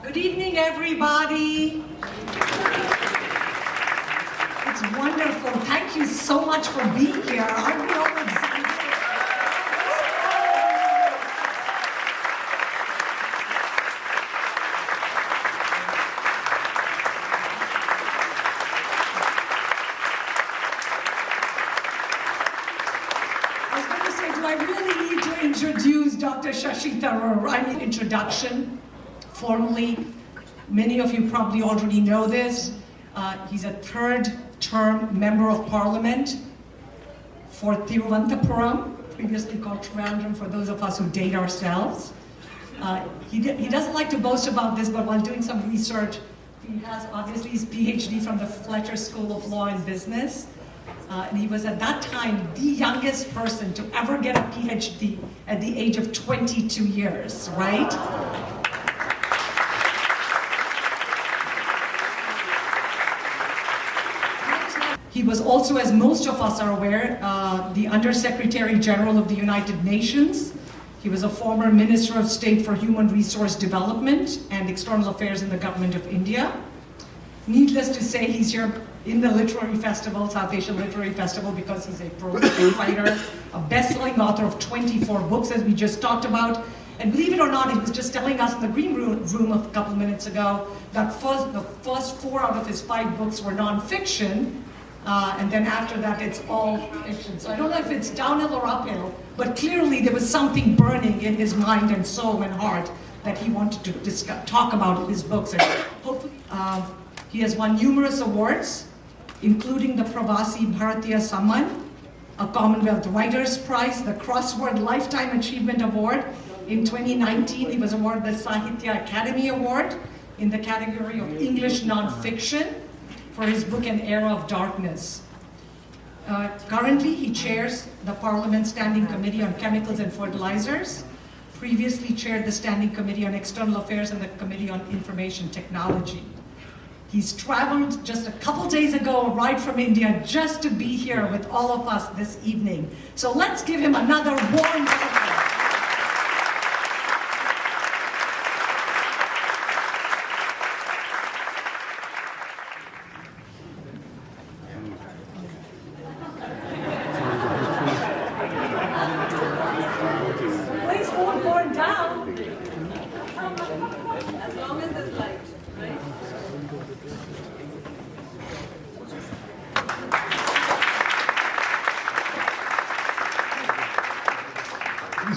Good evening, everybody. It's wonderful. Thank you so much for being here. Aren't we all excited? I was going to say, do I really need to introduce Dr. Shashi Tharoor? I mean, introduction. Formally, many of you probably already know this. He's a third-term member of parliament for Thiruvananthapuram, previously called Trivandrum, for those of us who date ourselves. He doesn't like to boast about this, but while doing some research, he has obviously his PhD from the Fletcher School of Law and Business. And he was at that time the youngest person to ever get a PhD at the age of 22 years, right? He was also, as most of us are aware, the Undersecretary General of the United Nations. He was a former Minister of State for Human Resource Development and External Affairs in the Government of India. Needless to say, he's here in the Literary Festival, South Asian Literary Festival, because he's a prolific writer, a best-selling author of 24 books, as we just talked about. And believe it or not, he was just telling us in the green room a couple minutes ago that the first 4 out of his 5 books were nonfiction. And then after that, it's all fiction. So I don't know if it's downhill or uphill, but clearly there was something burning in his mind and soul and heart that he wanted to talk about in his books. And hopefully, he has won numerous awards, including the Pravasi Bharatiya Samman, a Commonwealth Writers' Prize, the Crossword Lifetime Achievement Award. In 2019, he was awarded the Sahitya Academy Award in the category of English Nonfiction for his book An Era of Darkness. Currently, he chairs the Parliament Standing Committee on Chemicals and Fertilizers, previously chaired the Standing Committee on External Affairs and the Committee on Information Technology. He's traveled just a couple days ago, right from India, just to be here with all of us this evening. So let's give him another warm welcome.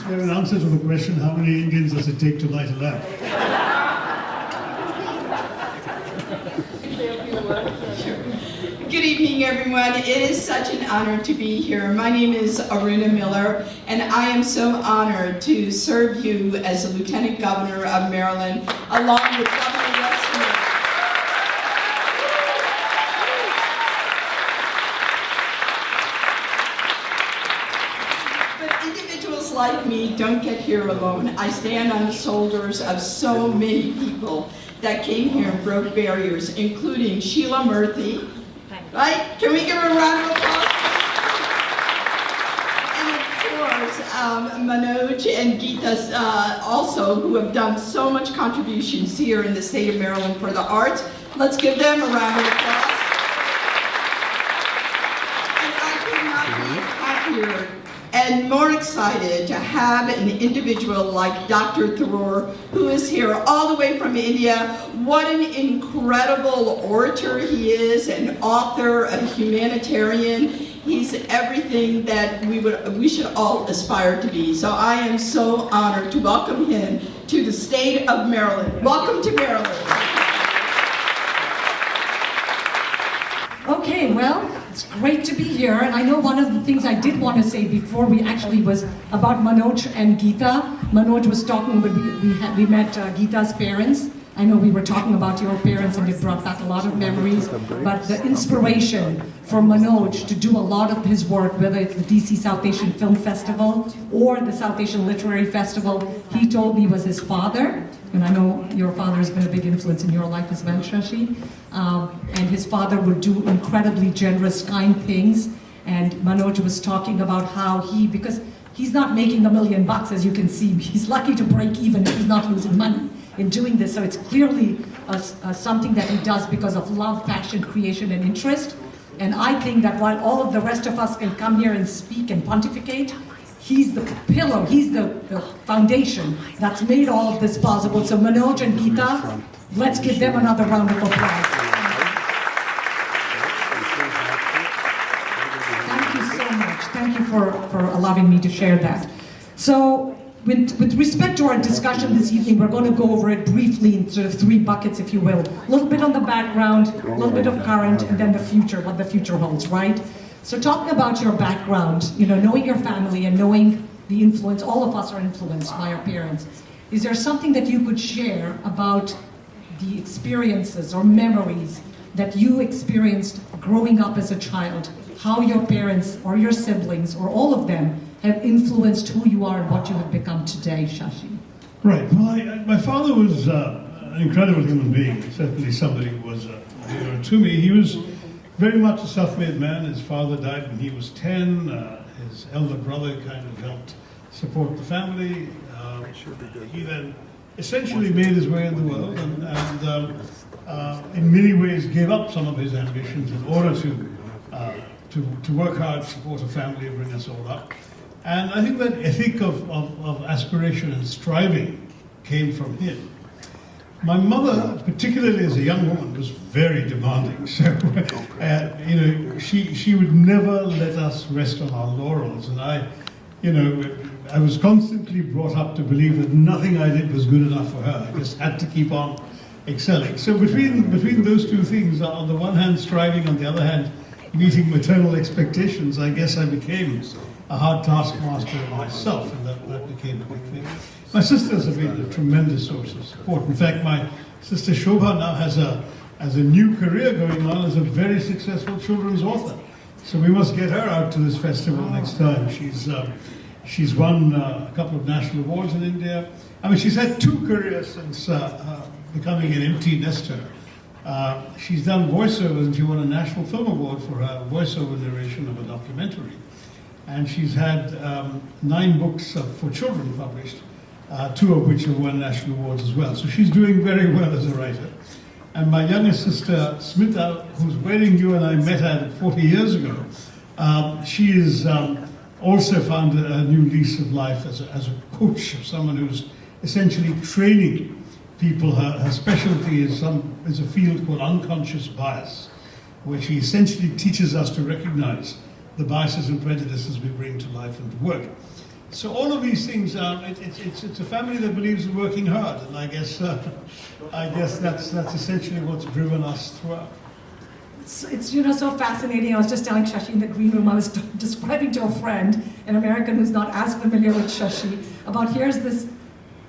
We have an answer to the question, how many Indians does it take to light a lamp? Good evening, everyone. It is such an honor to be here. My name is Aruna Miller, and I am so honored to serve you as the Lieutenant Governor of Maryland, along with Governor Westmore. Like me don't get here alone. I stand on the shoulders of so many people that came here and broke barriers, including Sheila Murthy. Right? Can we give her a round of applause? And of course, Manoj and Geeta also, who have done so much contributions here in the state of Maryland for the arts. Let's give them a round of applause. And I could not be happier and more excited to have an individual like Dr. Tharoor, who is here all the way from India. What an incredible orator he is, an author, a humanitarian. He's everything that we should all aspire to be. So I am so honored to welcome him to the state of Maryland. Welcome to Maryland. Okay, well, it's great to be here, and I know one of the things I did want to say before we actually was about Manoj and Geeta. Manoj was talking, but we met Geeta's parents. I know we were talking about your parents and it brought back a lot of memories, but the inspiration for Manoj to do a lot of his work, whether it's the DC South Asian Film Festival or the South Asian Literary Festival, he told me was his father. And I know your father has been a big influence in your life as well, Shashi. And his father would do incredibly generous, kind things. And Manoj was talking about how because He's not making $1 million, as you can see. He's lucky to break even if he's not losing money in doing this. So it's clearly something that he does because of love, passion, creation, and interest. And I think that while all of the rest of us can come here and speak and pontificate, he's the pillar, he's the foundation that's made all of this possible. So Manoj and Geeta, let's give them another round of applause. Thank you so much. Thank you for allowing me to share that. So with respect to our discussion this evening, we're going to go over it briefly in sort of 3 buckets, if you will. A little bit on the background, a little bit of current, and then the future, what the future holds, right? So talking about your background, knowing your family and knowing the influence, all of us are influenced by our parents. Is there something that you could share about the experiences or memories that you experienced growing up as a child? How your parents or your siblings or all of them have influenced who you are and what you have become today, Shashi? Right. Well, my father was an incredible human being. Certainly somebody who was a hero to me. He was very much a self-made man. His father died when he was 10. His elder brother kind of helped support the family. He then essentially made his way in the world and in many ways gave up some of his ambitions in order to work hard, support a family, bring us all up. And I think that ethic of aspiration and striving came from him. My mother, particularly as a young woman, was very demanding. So, she would never let us rest on our laurels. And I was constantly brought up to believe that nothing I did was good enough for her. I just had to keep on excelling. So between those two things, on the one hand striving, on the other hand meeting maternal expectations, I guess I became a hard taskmaster myself, and that became a big thing. My sisters have been a tremendous source of support. In fact, my sister Shobha now has a new career going on as a very successful children's author. So we must get her out to this festival next time. She's won a couple of national awards in India. I mean, she's had 2 careers since becoming an empty nester. She's done voiceovers, and she won a National Film Award for her voiceover narration of a documentary. And she's had 9 books for children published, 2 of which have won national awards as well. So she's doing very well as a writer. And my youngest sister, Smita, whose wedding you and I met at 40 years ago, she is also found a new lease of life as a coach, of someone who's essentially training people. Her specialty is a field called unconscious bias, where she essentially teaches us to recognize the biases and prejudices we bring to life and to work. So all of these things, it's a family that believes in working hard, and I guess that's essentially what's driven us throughout. It's so fascinating. I was just telling Shashi in the green room, I was describing to a friend, an American who's not as familiar with Shashi, about here's this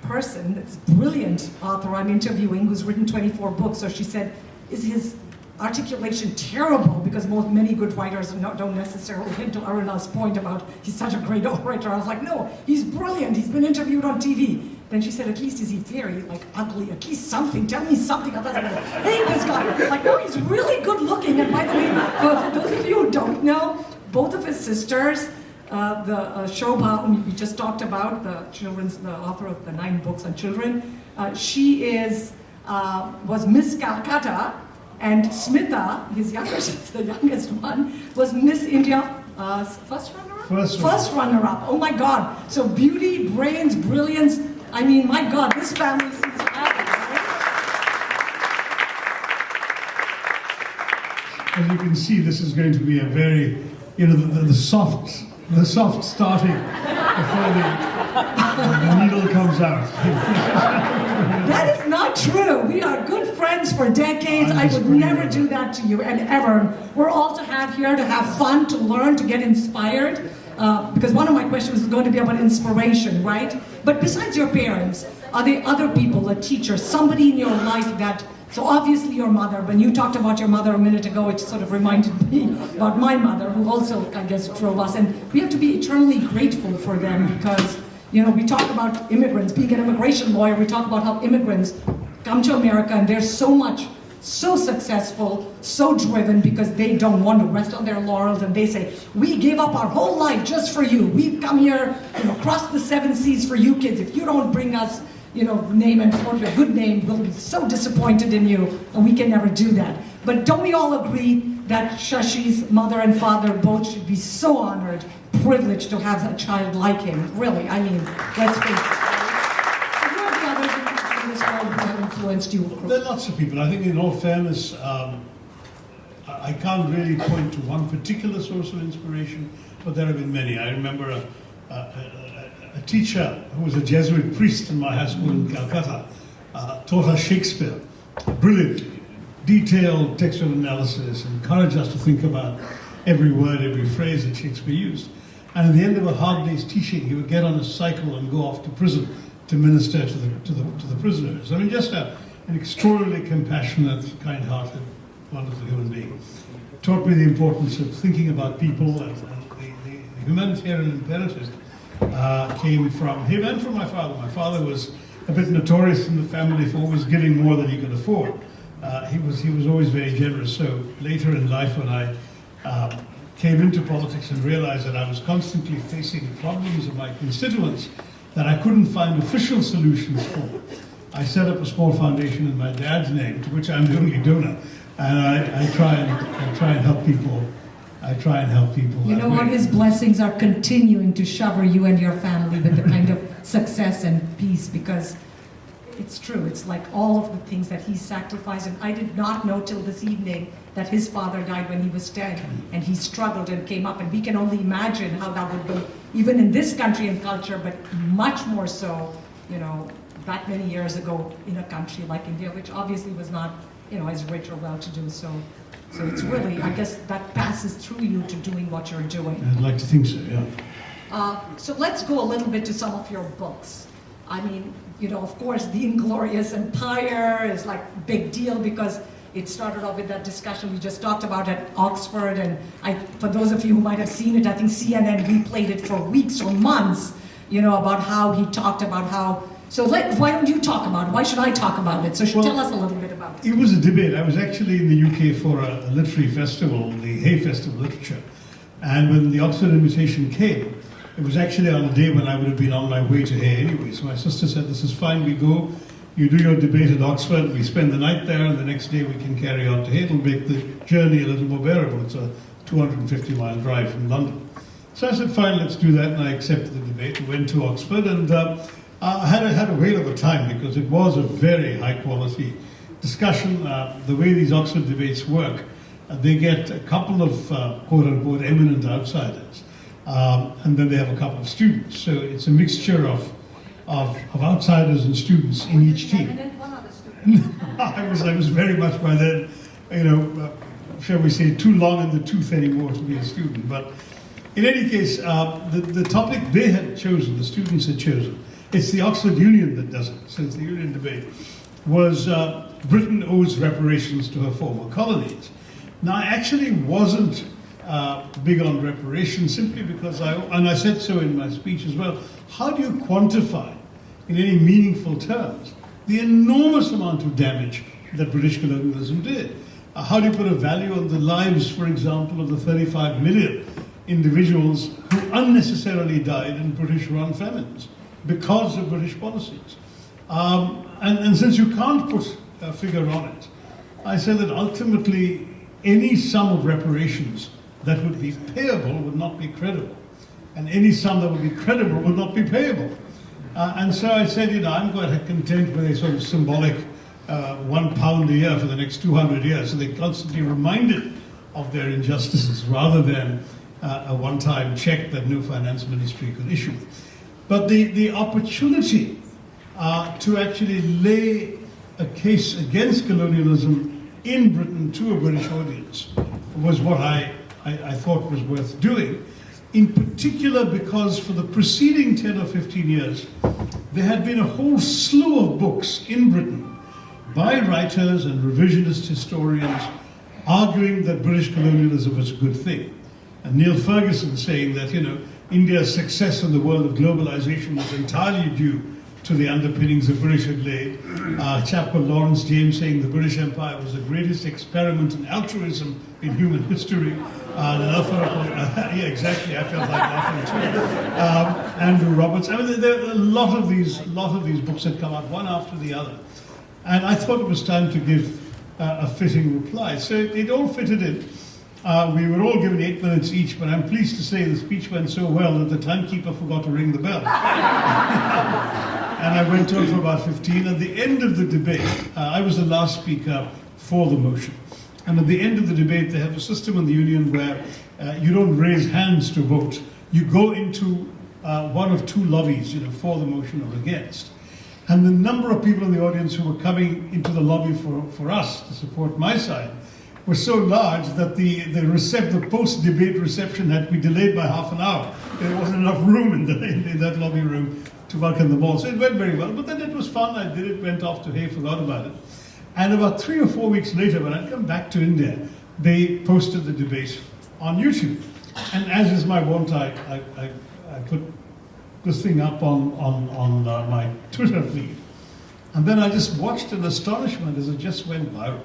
person, this brilliant author I'm interviewing who's written 24 books. So she said, is his articulation terrible? Because many good writers don't necessarily hit to Aruna's point about he's such a great orator. I was like, no, he's brilliant. He's been interviewed on TV. Then she said, at least is he very ugly? At least something. Tell me something. Otherwise I'm going to hate this guy. I was like, no, he's really good looking. And by the way, for those of you who don't know, both of his sisters, the Shobha, whom we just talked about, the author of the 9 books on children, she was Miss Calcutta, and Smita, his youngest, the youngest one, was Miss India first runner-up? First runner-up. Oh my God. So beauty, brains, brilliance. I mean, my God, this family seems happy, right? As you can see, this is going to be a very, the soft starting before the needle comes out. That is not true. We are good friends for decades. I would never do that to you, and ever. We're all here to have fun, to learn, to get inspired. Because one of my questions is going to be about inspiration, right? But besides your parents, are there other people, a teacher, somebody in your life that, so obviously your mother, when you talked about your mother a minute ago, it sort of reminded me about my mother, who also, I guess, drove us. And we have to be eternally grateful for them because, we talk about immigrants. Being an immigration lawyer, we talk about how immigrants come to America and they're so successful, so driven because they don't want to rest on their laurels, and they say, we gave up our whole life just for you. We've come here cross the 7 seas for you kids. If you don't bring us, name and fortune, a good name, we'll be so disappointed in you, and we can never do that. But don't we all agree that Shashi's mother and father both should be so honored, privileged to have a child like him? Really, I mean, let's face it. Who are the others in this world who have influenced you? There are lots of people. I think in all fairness, I can't really point to one particular source of inspiration, but there have been many. I remember a teacher who was a Jesuit priest in my high school in Calcutta, taught us Shakespeare brilliantly, detailed textual analysis, encouraged us to think about every word, every phrase that Shakespeare used. And at the end of a hard day's teaching, he would get on a cycle and go off to prison to minister to the prisoners. I mean, just an extraordinarily compassionate, kind-hearted, wonderful human being. Taught me the importance of thinking about people, and the humanitarian imperative came from him and from my father. My father was a bit notorious in the family for always giving more than he could afford. He was always very generous. So later in life, when I came into politics and realized that I was constantly facing problems of my constituents that I couldn't find official solutions for, I set up a small foundation in my dad's name, to which I'm the only donor, and I try and help people. I try and help people. You know what? His blessings are continuing to shower you and your family with the kind of success and peace, because it's true. It's like all of the things that he sacrificed, and I did not know till this evening that his father died when he was 10, and he struggled and came up, and we can only imagine how that would be, even in this country and culture, but much more so, that many years ago in a country like India, which obviously was not, as rich or well-to-do. So it's really, I guess, that passes through you to doing what you're doing. I'd like to think so, yeah. So let's go a little bit to some of your books. I mean, of course, The Inglorious Empire is like a big deal because it started off with that discussion we just talked about at Oxford, and for those of you who might have seen it, I think CNN replayed it for weeks or months, about how he talked about how. So why don't you talk about it? Why should I talk about it? So tell us a little bit about it. It was a debate. I was actually in the UK for a literary festival, the Hay Festival of Literature, and when the Oxford invitation came, it was actually on a day when I would have been on my way to Hay anyway. So my sister said, "This is fine, we go. You do your debate at Oxford, we spend the night there, and the next day we can carry on to Hay. It'll make the journey a little more bearable." It's a 250-mile drive from London. So I said, fine, let's do that, and I accepted the debate and went to Oxford, and I had a whale of a time because it was a very high-quality discussion. The way these Oxford debates work, they get a couple of quote-unquote eminent outsiders, and then they have a couple of students. So it's a mixture of outsiders and students in each team. I was very much by then, shall we say, too long in the tooth anymore to be a student. But in any case, the topic they had chosen, the students had chosen, it's the Oxford Union that does it, so it's the Union debate, was Britain owes reparations to her former colonies. Now, I actually wasn't big on reparations simply because I said so in my speech as well, how do you quantify in any meaningful terms the enormous amount of damage that British colonialism did? How do you put a value on the lives, for example, of the 35 million individuals who unnecessarily died in British-run famines because of British policies? And since you can't put a figure on it, I said that ultimately any sum of reparations that would be payable would not be credible, and any sum that would be credible would not be payable. And so I said, I'm quite content with a sort of symbolic £1 a year for the next 200 years, so they're constantly reminded of their injustices rather than a one-time check that no finance ministry could issue. But the opportunity to actually lay a case against colonialism in Britain to a British audience was what I thought was worth doing, in particular because for the preceding 10 or 15 years, there had been a whole slew of books in Britain by writers and revisionist historians arguing that British colonialism was a good thing. And Neil Ferguson saying that, India's success in the world of globalization was entirely due to the underpinnings the British had laid. A chap called Lawrence James saying the British Empire was the greatest experiment in altruism in human history. and another fellow called, yeah, exactly, I felt like laughing too. Andrew Roberts. I mean, there a lot of these books had come out, one after the other. And I thought it was time to give a fitting reply. So it all fitted in. We were all given 8 minutes each, but I'm pleased to say the speech went so well that the timekeeper forgot to ring the bell. And I went on for about 15. At the end of the debate, I was the last speaker for the motion. And at the end of the debate, they have a system in the union where you don't raise hands to vote. You go into one of two lobbies, for the motion or against. And the number of people in the audience who were coming into the lobby for us to support my side was so large that the post-debate reception had to be delayed by half an hour. There wasn't enough room in that lobby room to welcome them all. So it went very well. But then it was fun. I did it, went off to Hay, forgot about it. And about 3 or 4 weeks later, when I'd come back to India, they posted the debate on YouTube. And as is my wont, I put this thing up on my Twitter feed. And then I just watched in astonishment as it just went viral.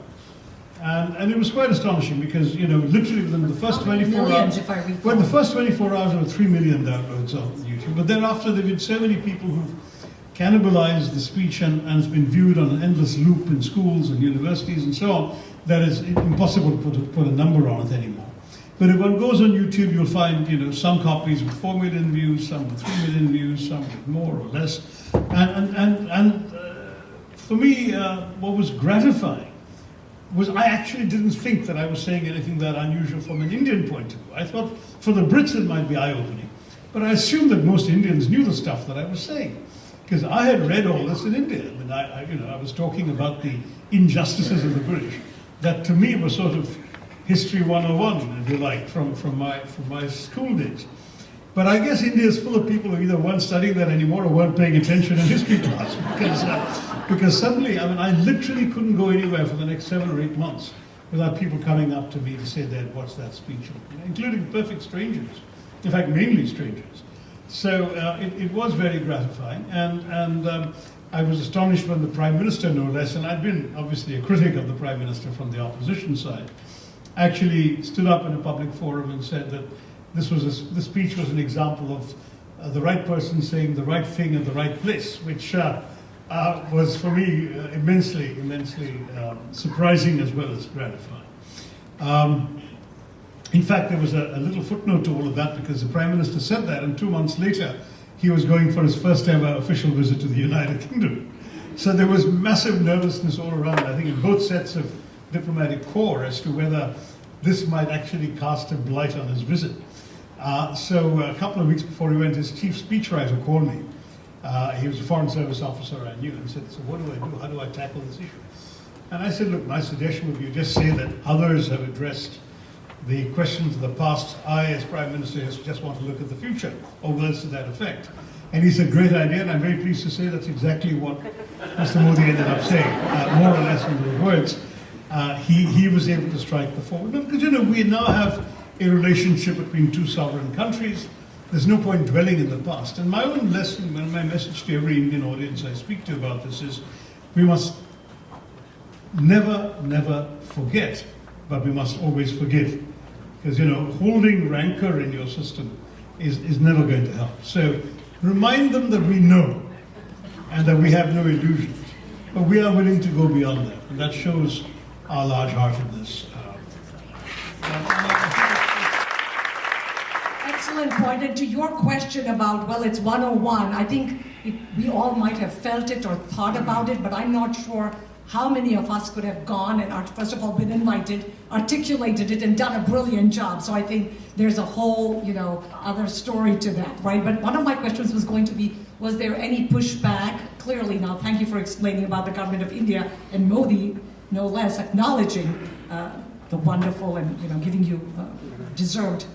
And it was quite astonishing because, literally within the first 24 hours, well, the first 24 hours there were 3 million downloads on YouTube. But thereafter there have been so many people who've cannibalized the speech and it's been viewed on an endless loop in schools and universities and so on, that it's impossible to put a number on it anymore. But if one goes on YouTube, you'll find, some copies with 4 million views, some with 3 million views, some with more or less. And for me, what was gratifying was I actually didn't think that I was saying anything that unusual from an Indian point of view. I thought for the Brits it might be eye-opening. But I assumed that most Indians knew the stuff that I was saying. Because I had read all this in India. I mean, I was talking about the injustices of the British. That to me was sort of History 101, if you like, from my school days. But I guess India is full of people who either weren't studying that anymore or weren't paying attention in history class. Because suddenly, I literally couldn't go anywhere for the next 7 or 8 months without people coming up to me to say they'd watched that speech, including perfect strangers. In fact, mainly strangers. So it was very gratifying. And I was astonished when the Prime Minister, no less, and I'd been obviously a critic of the Prime Minister from the opposition side, actually stood up in a public forum and said that the speech was an example of the right person saying the right thing at the right place, which was for me immensely surprising as well as gratifying. In fact, there was a little footnote to all of that because the Prime Minister said that, and 2 months later he was going for his first ever official visit to the United Kingdom. So there was massive nervousness all around, I think in both sets of diplomatic corps, as to whether this might actually cast a blight on his visit. So a couple of weeks before he went, his chief speechwriter called me. He was a Foreign Service officer I knew, and said, so what do I do? How do I tackle this issue? And I said, look, my suggestion would be you just say that others have addressed the questions of the past. I, as Prime Minister, just want to look at the future, or words to that effect. And he said, great idea, and I'm very pleased to say that's exactly what Mr. Modi ended up saying, more or less in those words. He was able to strike the forward. Because, we now have a relationship between two sovereign countries. There's no point dwelling in the past. And my own lesson, and my message to every Indian audience I speak to about this is, we must never forget, but we must always forgive. Because, holding rancor in your system is never going to help. So remind them that we know and that we have no illusions. But we are willing to go beyond that. And that shows our large-heartedness. Excellent point. And to your question about, well, it's 101, I think we all might have felt it or thought about it, but I'm not sure how many of us could have gone and, first of all, been invited, articulated it, and done a brilliant job. So I think there's a whole, other story to that, right? But one of my questions was going to be, was there any pushback? Clearly now, thank you for explaining about the government of India and Modi, no less, acknowledging the wonderful and, giving you deserved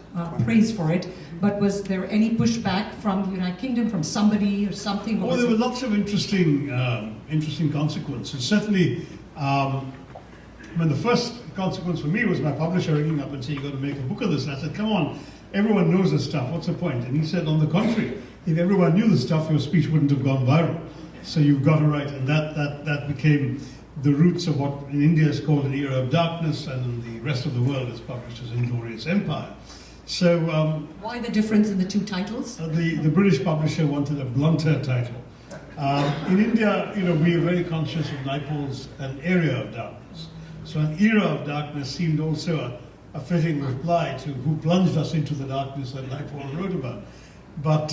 praise for it. But was there any pushback from the United Kingdom, from somebody or something? There were lots of interesting consequences. Certainly, the first consequence for me was my publisher ringing up and saying, you've got to make a book of this. And I said, come on, everyone knows this stuff. What's the point? And he said, on the contrary, if everyone knew the stuff, your speech wouldn't have gone viral. So you've got to write. And that became the roots of what in India is called an era of darkness, and in the rest of the world is published as Inglorious Empire. So why the difference in the two titles? the British publisher wanted a blunter title. In India, we are very conscious of Naipaul's An Area of Darkness. So an era of darkness seemed also a fitting reply to who plunged us into the darkness that Naipaul wrote about. But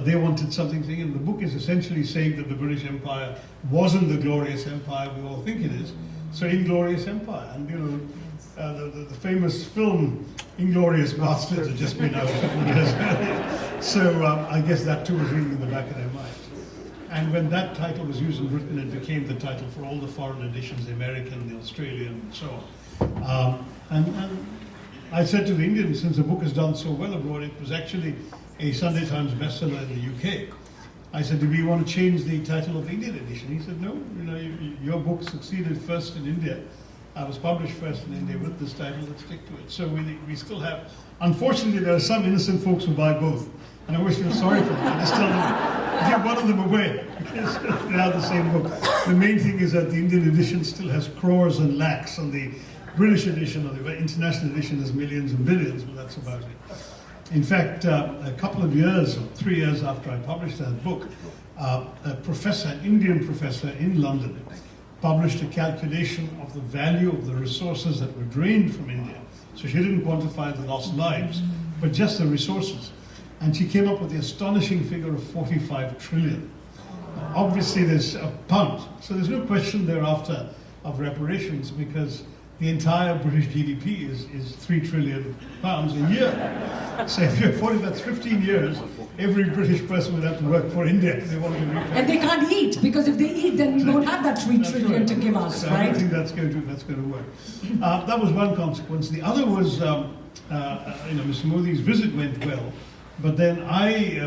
they wanted something, and the book is essentially saying that the British Empire wasn't the glorious empire we all think it is. So Inglorious Empire, and the famous film Inglorious Bastards had just been out a couple of years earlier. So I guess that too was ringing in the back of their minds. And when that title was used in Britain, it became the title for all the foreign editions, the American, the Australian, and so on. And I said to the Indians, since the book has done so well abroad, it was actually a Sunday Times bestseller in the UK. I said, do we want to change the title of the Indian edition? He said, no, your book succeeded first in India. I was published first in India with this title, let's stick to it. So we still have, unfortunately, there are some innocent folks who buy both. And I always feel sorry for them. I just tell them, give one of them away, because they are the same book. The main thing is that the Indian edition still has crores and lakhs, and the British edition or the international edition has millions and billions, but that's about it. In fact, a couple of years, or 3 years after I published that book, a professor, an Indian professor in London, published a calculation of the value of the resources that were drained from India. So she didn't quantify the lost lives, but just the resources. And she came up with the astonishing figure of 45 trillion. Obviously there's a pound, so there's no question thereafter of reparations, because the entire British GDP is 3 trillion pounds a year. So if you're 40, that's 15 years, every British person would have to work for India if they want to repay. And they can't eat, because if they eat, then we don't have that 3 trillion to give us, so right? I don't think that's going to work. That was one consequence. The other was, Mr. Modi's visit went well, but then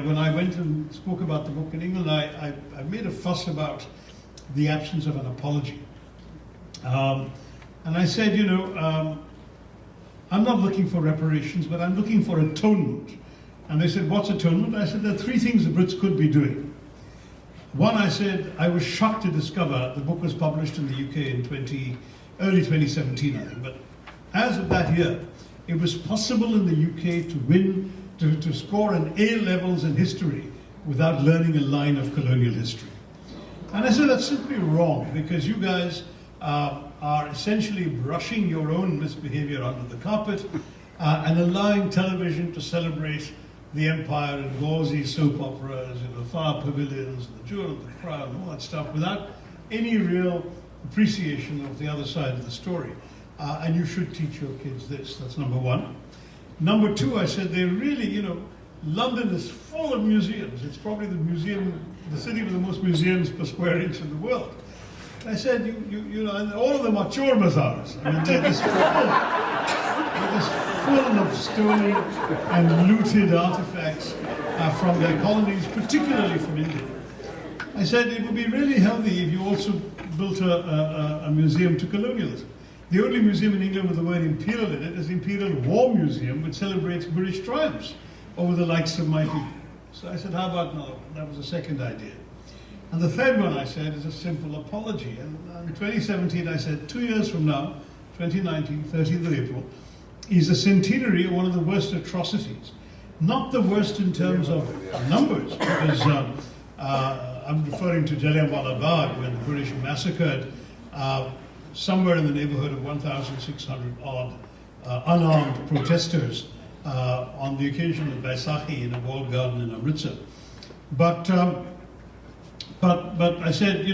when I went and spoke about the book in England, I made a fuss about the absence of an apology. And I said, I'm not looking for reparations, but I'm looking for atonement. And they said, what's atonement? I said, there are 3 things the Brits could be doing. One, I said, I was shocked to discover the book was published in the UK in early 2017, I think. But as of that year, it was possible in the UK to win, to score an A levels in history without learning a line of colonial history. And I said, that's simply wrong, because you guys are essentially brushing your own misbehavior under the carpet and allowing television to celebrate the empire in gauzy soap operas, fire pavilions, the jewel of the crown, and all that stuff, without any real appreciation of the other side of the story. And you should teach your kids this. That's number one. Number two, I said, they really, London is full of museums. It's probably the city with the most museums per square inch in the world. I said, and all of them are chor bazaars. I mean, they're just full of stolen and looted artifacts from their colonies, particularly from India. I said it would be really healthy if you also built a museum to colonialism. The only museum in England with the word imperial in it is the Imperial War Museum, which celebrates British triumphs over the likes of my people. So I said, how about another one? That was the second idea. And the third one, I said, is a simple apology. And in 2017, I said, 2 years from now, 2019, 30th of April, is the centenary of one of the worst atrocities. Not the worst in terms of numbers, because I'm referring to Jallianwala Bagh, when the British massacred somewhere in the neighborhood of 1,600 odd unarmed protesters on the occasion of Baisakhi in a walled garden in Amritsar. But I said,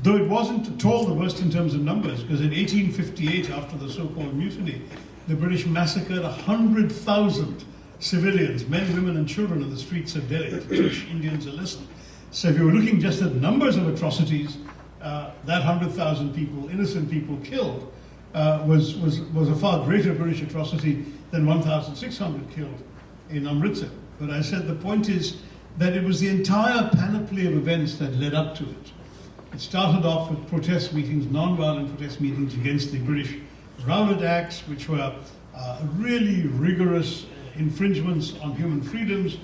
though it wasn't at all the worst in terms of numbers, because in 1858, after the so-called mutiny, the British massacred 100,000 civilians, men, women, and children in the streets of Delhi, to teach Indians a lesson. So if you were looking just at numbers of atrocities, that 100,000 people, innocent people killed, was a far greater British atrocity than 1,600 killed in Amritsar. But I said the point is that it was the entire panoply of events that led up to it. It started off with protest meetings, non-violent protest meetings against the British Rowlatt Acts, which were really rigorous infringements on human freedoms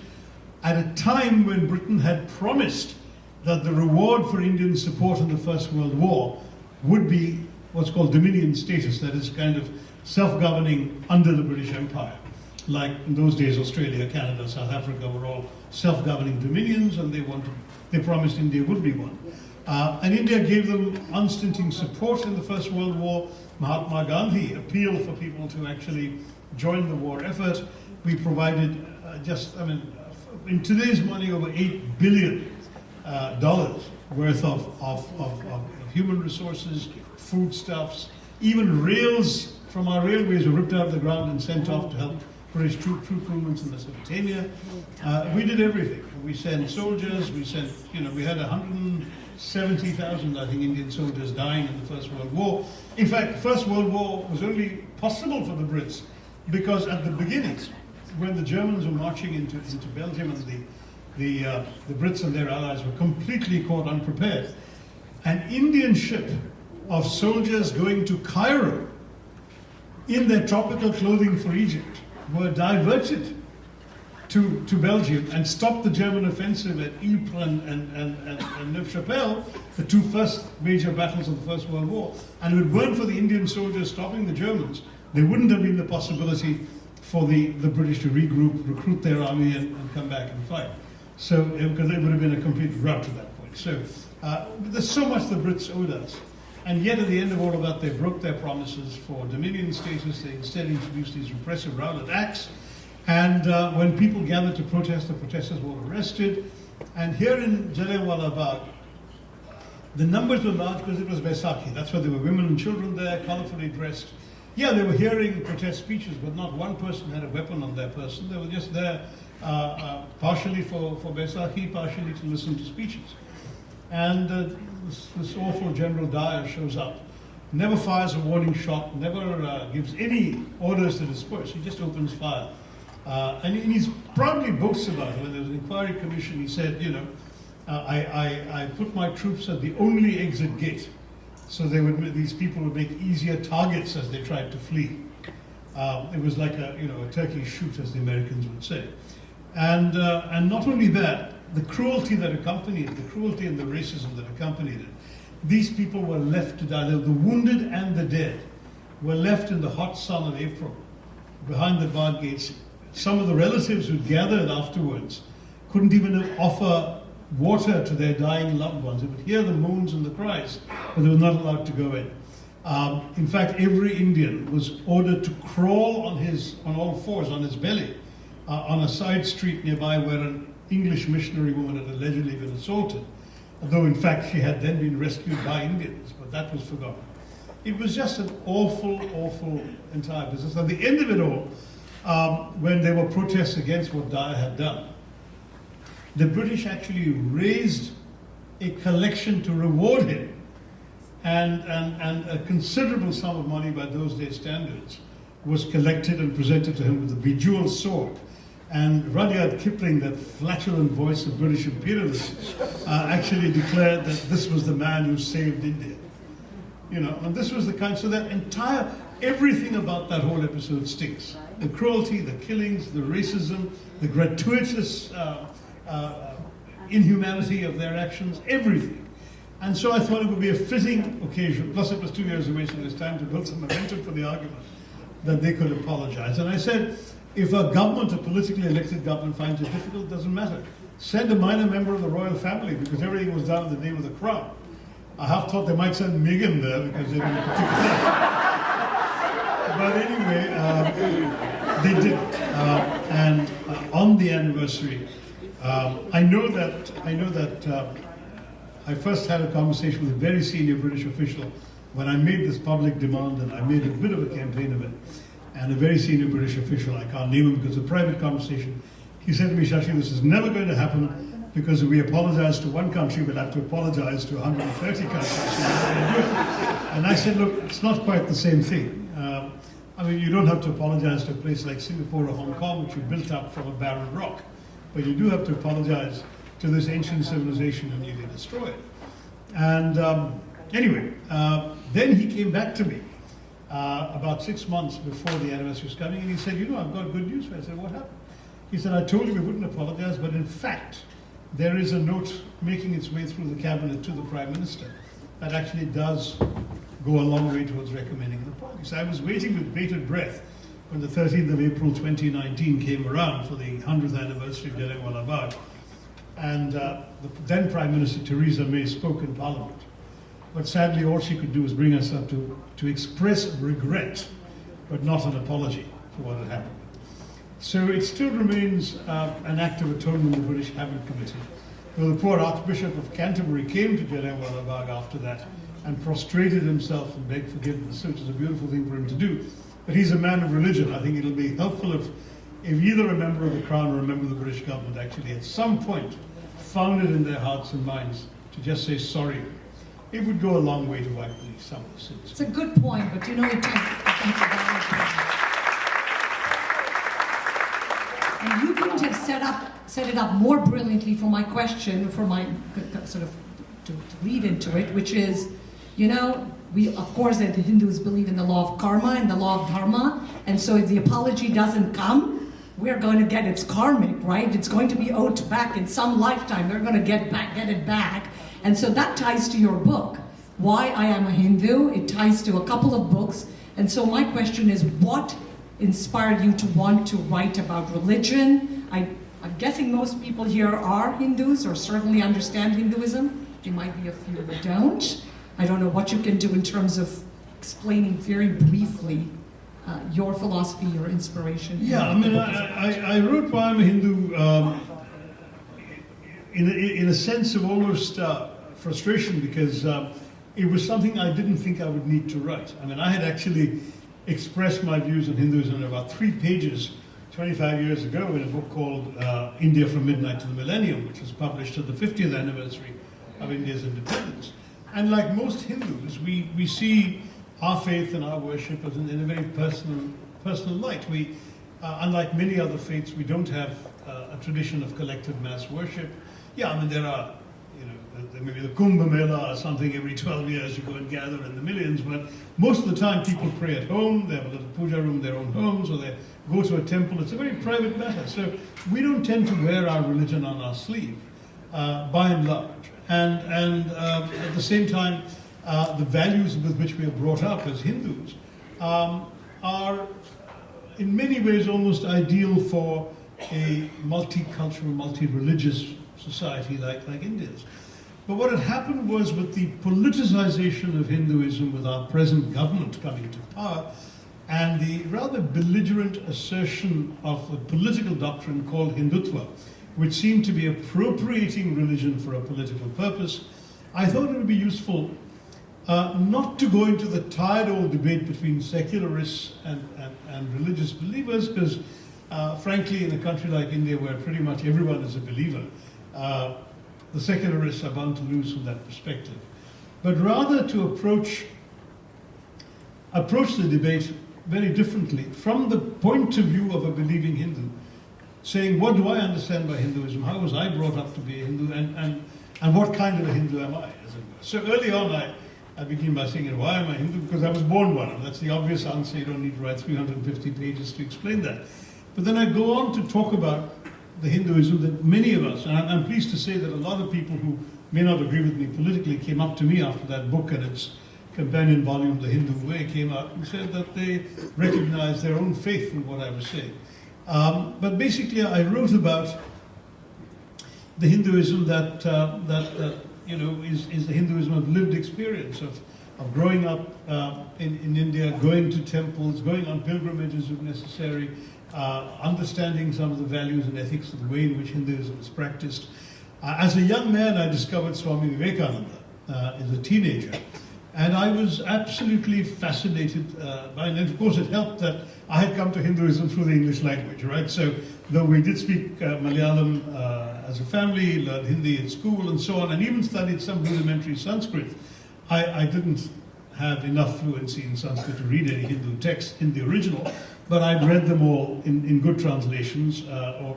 at a time when Britain had promised that the reward for Indian support in the First World War would be what's called Dominion status, that is kind of self-governing under the British Empire. Like in those days, Australia, Canada, South Africa were all self-governing dominions, and they promised India would be one. And India gave them unstinting support in the First World War. Mahatma Gandhi appealed for people to actually join the war effort. We provided in today's money, over $8 billion worth of human resources, foodstuffs, even rails from our railways were ripped out of the ground and sent off to help British troop movements in Mesopotamia. We did everything. We sent soldiers, we had 170,000, I think, Indian soldiers dying in the First World War. In fact, the First World War was only possible for the Brits because at the beginning, when the Germans were marching into Belgium, and the Brits and their allies were completely caught unprepared, an Indian ship of soldiers going to Cairo in their tropical clothing for Egypt were diverted to Belgium and stopped the German offensive at Ypres and Neuve-Chapelle, the two first major battles of the First World War. And if it weren't for the Indian soldiers stopping the Germans, there wouldn't have been the possibility for the British to regroup, recruit their army, and come back and fight. So, because it would have been a complete rout at that point. So, there's so much the Brits owed us. And yet, at the end of all of that, they broke their promises for Dominion status. They instead introduced these repressive Rowlatt Acts. And when people gathered to protest, the protesters were arrested. And here in Jallianwala Bagh, the numbers were large because it was Vaisakhi. That's why there were women and children there, colorfully dressed. Yeah, they were hearing protest speeches, but not one person had a weapon on their person. They were just there partially for Vaisakhi, partially to listen to speeches. And this awful General Dyer shows up, never fires a warning shot, never gives any orders to disperse. He just opens fire. And he's proudly boasts about it. When there was an inquiry commission, he said, I put my troops at the only exit gate, so these people would make easier targets as they tried to flee. It was like a turkey shoot, as the Americans would say. And not only that, the cruelty that accompanied it, the cruelty and the racism that accompanied it, these people were left to die. The wounded and the dead were left in the hot sun of April behind the guard gates. Some of the relatives who gathered afterwards couldn't even offer water to their dying loved ones. They would hear the moans and the cries, but they were not allowed to go in. In fact, every Indian was ordered to crawl on all fours, on his belly, on a side street nearby where an English missionary woman had allegedly been assaulted, although in fact she had then been rescued by Indians, but that was forgotten. It was just an awful, awful entire business. At the end of it all, when there were protests against what Dyer had done, the British actually raised a collection to reward him, and a considerable sum of money by those days' standards was collected and presented to him with a bejeweled sword. And Rudyard Kipling, that flatulent voice of British imperialism, actually declared that this was the man who saved India. And this was the kind, so that everything about that whole episode stinks. The cruelty, the killings, the racism, the gratuitous inhumanity of their actions, everything. And so I thought it would be a fitting occasion, plus it was 2 years away, so there's time to build some momentum for the argument, that they could apologize. And I said, if a government, a politically elected government, finds it difficult, it doesn't matter. Send a minor member of the royal family, because everything was done in the name of the crown. I half thought they might send Meghan there, because they didn't particularly. But anyway, they did. And on the anniversary, I know that I first had a conversation with a very senior British official when I made this public demand, and I made a bit of a campaign of it. And a very senior British official, I can't name him because it's a private conversation, he said to me, Shashi, this is never going to happen, because if we apologize to one country, we'll have to apologize to 130 countries. And I said, look, it's not quite the same thing. You don't have to apologize to a place like Singapore or Hong Kong, which you built up from a barren rock. But you do have to apologize to this ancient civilization and nearly destroy it. And anyway, then he came back to me about 6 months before the anniversary was coming, and he said, I've got good news for you. I said, what happened? He said, I told you we wouldn't apologize, but in fact, there is a note making its way through the cabinet to the Prime Minister that actually does go a long way towards recommending an apology. So I was waiting with bated breath when the 13th of April 2019 came around for the 100th anniversary of Jallianwala Bagh. And the then Prime Minister Theresa May spoke in Parliament. But sadly, all she could do was bring us up to express regret, but not an apology for what had happened. So it still remains an act of atonement the British haven't committed. Though the poor Archbishop of Canterbury came to Jallianwala Bagh after that and prostrated himself and begged forgiveness, which is a beautiful thing for him to do. But he's a man of religion. I think it'll be helpful if either a member of the Crown or a member of the British government actually at some point found it in their hearts and minds to just say sorry. It would go a long way to wipe some of the sins. It's a good point, but you know, it takes a valid point. And you couldn't have set it up more brilliantly for my question, for my sort of to read into it, which is, you know, we, of course, the Hindus believe in the law of karma and the law of dharma, and so if the apology doesn't come, we're going to get it's karmic, right? It's going to be owed back in some lifetime. They're going to get it back. And so that ties to your book, Why I Am a Hindu. It ties to a couple of books. And so my question is, what inspired you to want to write about religion? I'm guessing most people here are Hindus or certainly understand Hinduism. There might be a few who don't. I don't know what you can do in terms of explaining very briefly your philosophy, your inspiration. Yeah, I mean, I wrote Why I'm a Hindu in a sense of almost frustration because it was something I didn't think I would need to write. I mean, I had actually expressed my views on Hinduism in about 3 pages 25 years ago in a book called India from Midnight to the Millennium, which was published at the 50th anniversary of India's independence. And like most Hindus, we see our faith and our worship as in a very personal light. We, unlike many other faiths, we don't have a tradition of collective mass worship. Yeah, I mean, there are, you know, there may be the Kumbh Mela or something every 12 years, you go and gather in the millions, but most of the time people pray at home, they have a little puja room in their own homes, or they go to a temple. It's a very private matter. So we don't tend to wear our religion on our sleeve, by and large. And at the same time, the values with which we are brought up as Hindus are in many ways almost ideal for a multicultural, multi-religious society like India's. But what had happened was with the politicization of Hinduism with our present government coming to power and the rather belligerent assertion of a political doctrine called Hindutva, which seemed to be appropriating religion for a political purpose, I thought it would be useful not to go into the tired old debate between secularists and religious believers, because frankly, in a country like India where pretty much everyone is a believer, the secularists are bound to lose from that perspective. But rather to approach the debate very differently from the point of view of a believing Hindu, saying, what do I understand by Hinduism? How was I brought up to be a Hindu? And what kind of a Hindu am I, as it were? So early on, I began by saying, why am I Hindu? Because I was born one. That's the obvious answer. You don't need to write 350 pages to explain that. But then I go on to talk about the Hinduism that many of us, and I'm pleased to say that a lot of people who may not agree with me politically came up to me after that book and its companion volume, The Hindu Way, came out and said that they recognized their own faith in what I was saying. But basically, I wrote about the Hinduism that you know is the Hinduism of lived experience of growing up in India, going to temples, going on pilgrimages if necessary, understanding some of the values and ethics of the way in which Hinduism is practiced. As a young man, I discovered Swami Vivekananda as a teenager. And I was absolutely fascinated by it. And of course, it helped that I had come to Hinduism through the English language, right? So, though we did speak Malayalam as a family, learned Hindi at school and so on, and even studied some rudimentary Sanskrit, I didn't have enough fluency in Sanskrit to read any Hindu text in the original, but I'd read them all in good translations or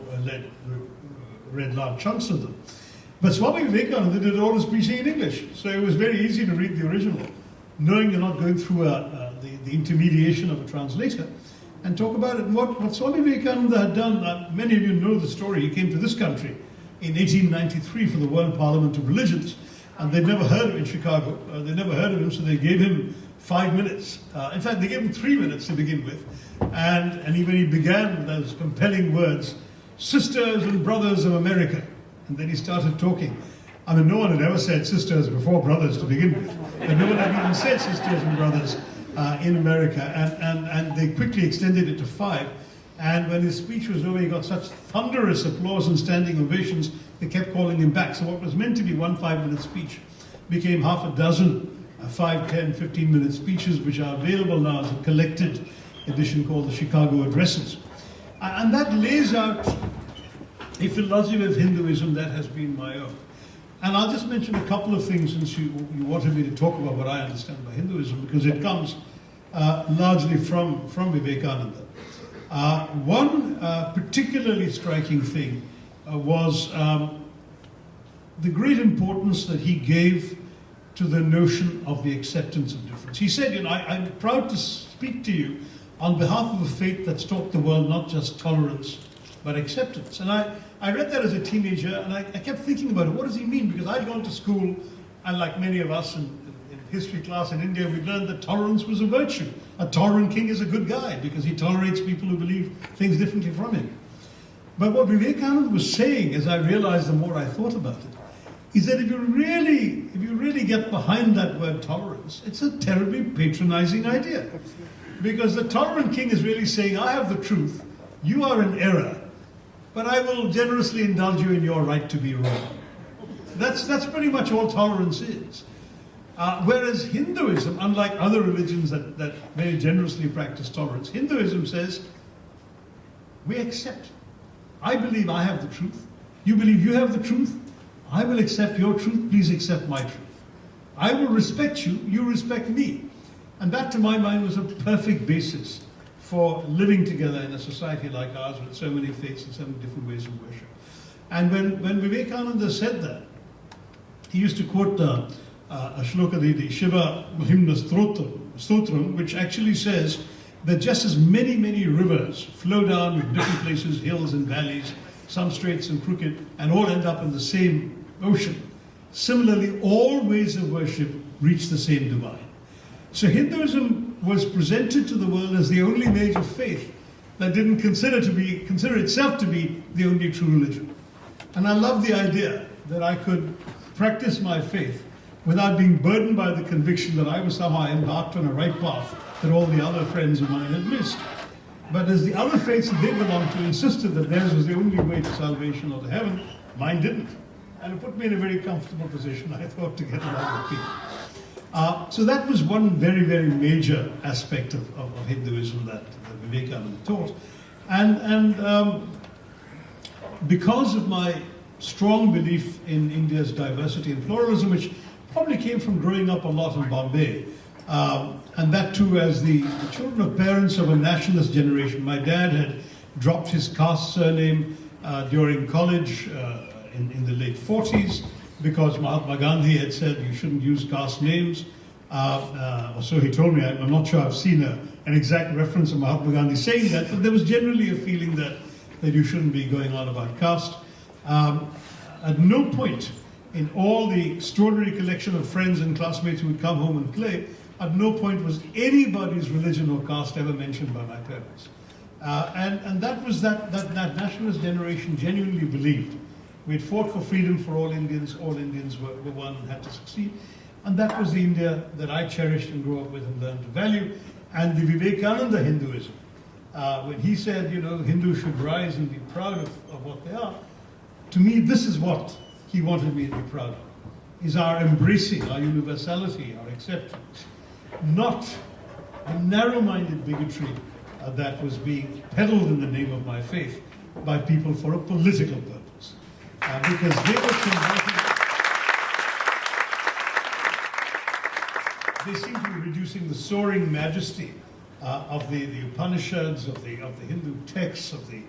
read large chunks of them. But Swami Vivekananda did all his preaching in English, so it was very easy to read the original, knowing you're not going through the intermediation of a translator, and talk about it. And what Swami Vivekananda had done, many of you know the story, he came to this country in 1893 for the World Parliament of Religions, and they'd never heard of him in Chicago. They never heard of him, so they gave him 5 minutes. In fact, they gave him 3 minutes to begin with, and when he began with those compelling words, "Sisters and brothers of America," and then he started talking. I mean, no one had ever said sisters before brothers to begin with, but no one had even said sisters and brothers in America, and they quickly extended it to 5. And when his speech was over, he got such thunderous applause and standing ovations, they kept calling him back. So what was meant to be one 5-minute speech became half a dozen 5, 10, 15-minute speeches, which are available now as a collected edition called the Chicago Addresses. And that lays out a philosophy of Hinduism that has been my own. And I'll just mention a couple of things, since you wanted me to talk about what I understand by Hinduism, because it comes largely from Vivekananda. One particularly striking thing was the great importance that he gave to the notion of the acceptance of difference. He said, I'm proud to speak to you on behalf of a faith that's taught the world not just tolerance, but acceptance. And I read that as a teenager, and I kept thinking about it. What does he mean? Because I'd gone to school, and like many of us in history class in India, we learned that tolerance was a virtue. A tolerant king is a good guy because he tolerates people who believe things differently from him. But what Vivekananda was saying, as I realized the more I thought about it, is that if you really get behind that word tolerance, it's a terribly patronizing idea. Because the tolerant king is really saying, I have the truth, you are in error, but I will generously indulge you in your right to be wrong. That's pretty much all tolerance is. Whereas Hinduism, unlike other religions that very generously practice tolerance, Hinduism says, we accept. I believe I have the truth. You believe you have the truth. I will accept your truth. Please accept my truth. I will respect you. You respect me. And that, to my mind, was a perfect basis for living together in a society like ours with so many faiths and so many different ways of worship. And when Vivekananda said that, he used to quote a shloka, the Shiva Mahimna Stotram, which actually says that just as many rivers flow down with different places, hills and valleys, some straight, some crooked, and all end up in the same ocean, similarly, all ways of worship reach the same divine. So Hinduism was presented to the world as the only major faith that didn't consider itself to be the only true religion. And I love the idea that I could practice my faith without being burdened by the conviction that I was somehow embarked on a right path that all the other friends of mine had missed. But as the other faiths that they belonged to insisted that theirs was the only way to salvation or to heaven, mine didn't. And it put me in a very comfortable position, I thought, to get along with people. So that was one very, very major aspect of Hinduism that Vivekananda taught. And because of my strong belief in India's diversity and pluralism, which probably came from growing up a lot in Bombay, and that too as the children of parents of a nationalist generation. My dad had dropped his caste surname during college in the late 40s because Mahatma Gandhi had said you shouldn't use caste names. Or so he told me. I'm not sure I've seen an exact reference of Mahatma Gandhi saying that, but there was generally a feeling that you shouldn't be going on about caste. At no point in all the extraordinary collection of friends and classmates who would come home and play, at no point was anybody's religion or caste ever mentioned by my parents. And that was that nationalist generation genuinely believed. We had fought for freedom for all Indians were one and had to succeed. And that was the India that I cherished and grew up with and learned to value. And the Vivekananda Hinduism, when he said, Hindus should rise and be proud of what they are, to me, this is what he wanted me to be proud of, is our embracing, our universality, our acceptance, not a narrow-minded bigotry that was being peddled in the name of my faith by people for a political purpose. Because they were converting, they seem to be reducing the soaring majesty of the Upanishads, of the Hindu texts, of the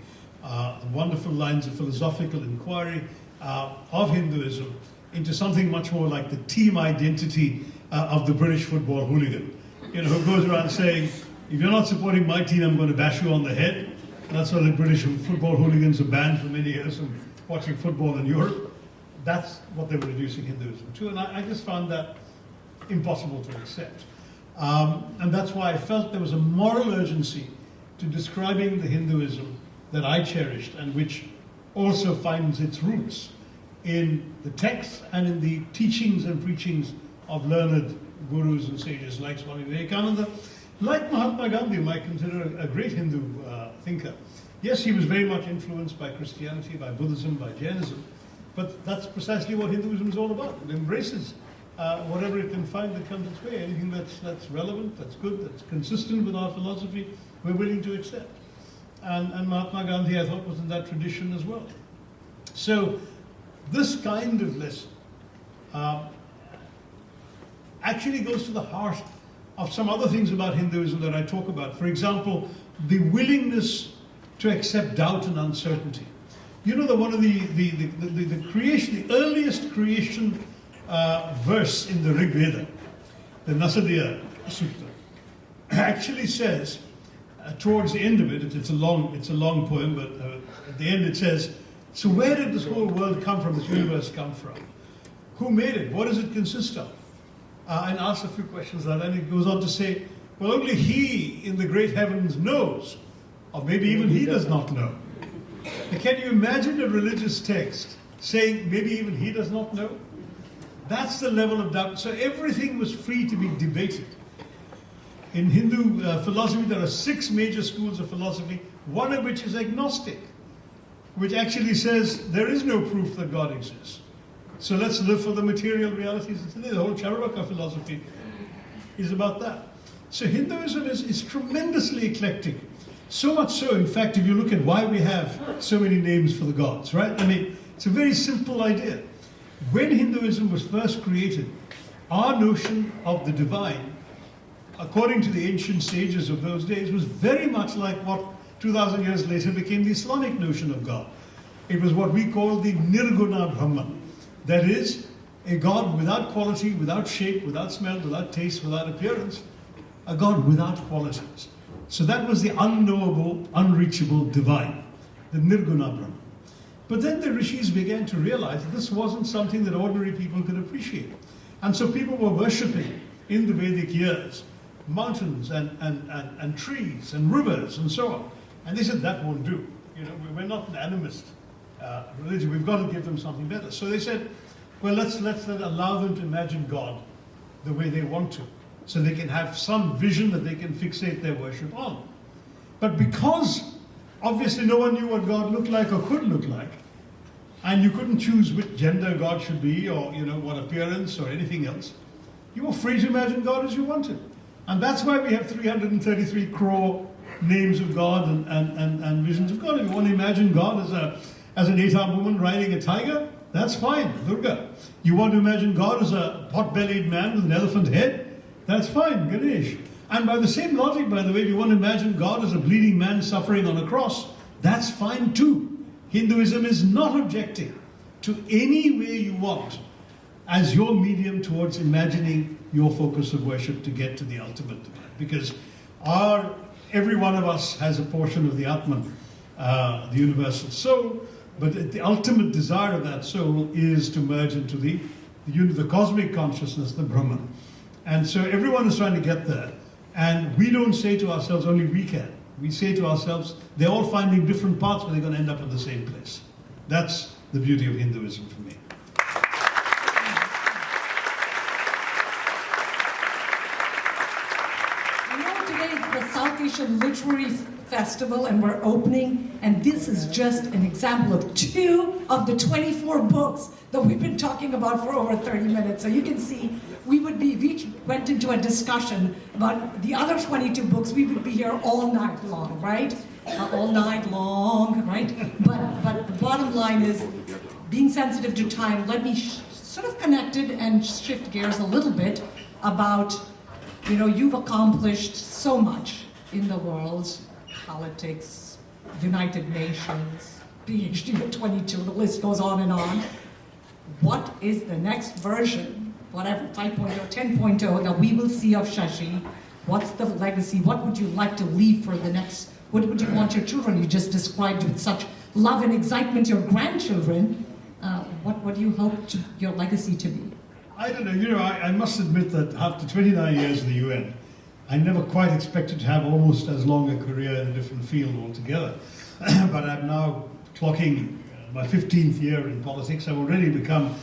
wonderful lines of philosophical inquiry of Hinduism into something much more like the team identity of the British football hooligan, who goes around saying, if you're not supporting my team, I'm going to bash you on the head. And that's why the British football hooligans are banned for many years watching football in Europe. That's what they were reducing Hinduism to, and I just found that impossible to accept. And that's why I felt there was a moral urgency to describing the Hinduism that I cherished and which also finds its roots in the texts and in the teachings and preachings of learned gurus and sages like Swami Vivekananda, like Mahatma Gandhi, whom I consider a great Hindu thinker. Yes, he was very much influenced by Christianity, by Buddhism, by Jainism, but that's precisely what Hinduism is all about. It embraces whatever it can find that comes its way. Anything that's relevant, that's good, that's consistent with our philosophy, we're willing to accept. And Mahatma Gandhi, I thought, was in that tradition as well. So this kind of lesson actually goes to the heart of some other things about Hinduism that I talk about. For example, the willingness to accept doubt and uncertainty. You know that one of the creation, the earliest creation verse in the Rig Veda, the Nasadiya Sutta, actually says, towards the end of it, it's a long poem, but at the end it says, so where did this whole world come from, this universe come from? Who made it? What does it consist of? And asks a few questions like that, and it goes on to say, well, only he in the great heavens knows, or maybe even he does not know. Can you imagine a religious text saying maybe even he does not know? That's the level of doubt. So everything was free to be debated. In Hindu philosophy, there are 6 major schools of philosophy, one of which is agnostic, which actually says there is no proof that God exists. So let's live for the material realities. The whole Charvaka philosophy is about that. So Hinduism is tremendously eclectic. So much so, in fact, if you look at why we have so many names for the gods, right? I mean, it's a very simple idea. When Hinduism was first created, our notion of the divine, according to the ancient sages of those days, was very much like what 2,000 years later became the Islamic notion of God. It was what we call the Nirguna Brahman. That is, a God without quality, without shape, without smell, without taste, without appearance, a God without qualities. So that was the unknowable, unreachable divine, the Nirguna Brahman. But then the rishis began to realize that this wasn't something that ordinary people could appreciate. And so people were worshipping, in the Vedic years, mountains and trees and rivers and so on. And they said, that won't do. You know, we're not an animist religion. We've got to give them something better. So they said, well, let's allow them to imagine God the way they want to, so they can have some vision that they can fixate their worship on. But because obviously no one knew what God looked like or could look like, and you couldn't choose which gender God should be, or what appearance or anything else, you were free to imagine God as you wanted. And that's why we have 333 crore names of God and visions of God. If you want to imagine God as an 8-armed woman riding a tiger, that's fine, Durga. You want to imagine God as a pot-bellied man with an elephant head, that's fine, Ganesh. And by the same logic, by the way, if you want to imagine God as a bleeding man suffering on a cross, that's fine too. Hinduism is not objecting to any way you want as your medium towards imagining your focus of worship to get to the ultimate divine. Because every one of us has a portion of the Atman, the universal soul, but the ultimate desire of that soul is to merge into the cosmic consciousness, the Brahman. And so everyone is trying to get there. And we don't say to ourselves, only we can. We say to ourselves, they're all finding different paths, but they're going to end up in the same place. That's the beauty of Hinduism for me. Today it's the South Asian Literary Festival, and we're opening, and this is just an example of 2 of the 24 books that we've been talking about for over 30 minutes. So you can see we went into a discussion about the other 22 books. We would be here all night long, right? All night long, right? But the bottom line is being sensitive to time. Let me sort of connect it and shift gears a little bit about, you've accomplished so much in the world, politics, United Nations, PhD at 22, the list goes on and on. What is the next version, whatever, 5.0, 10.0, that we will see of Shashi? What's the legacy? What would you like to leave for the next, what would you want your children? You just described with such love and excitement your grandchildren, what do you hope your legacy to be? I don't know. I must admit that after 29 years in the UN, I never quite expected to have almost as long a career in a different field altogether. But I'm now clocking my 15th year in politics. I've already become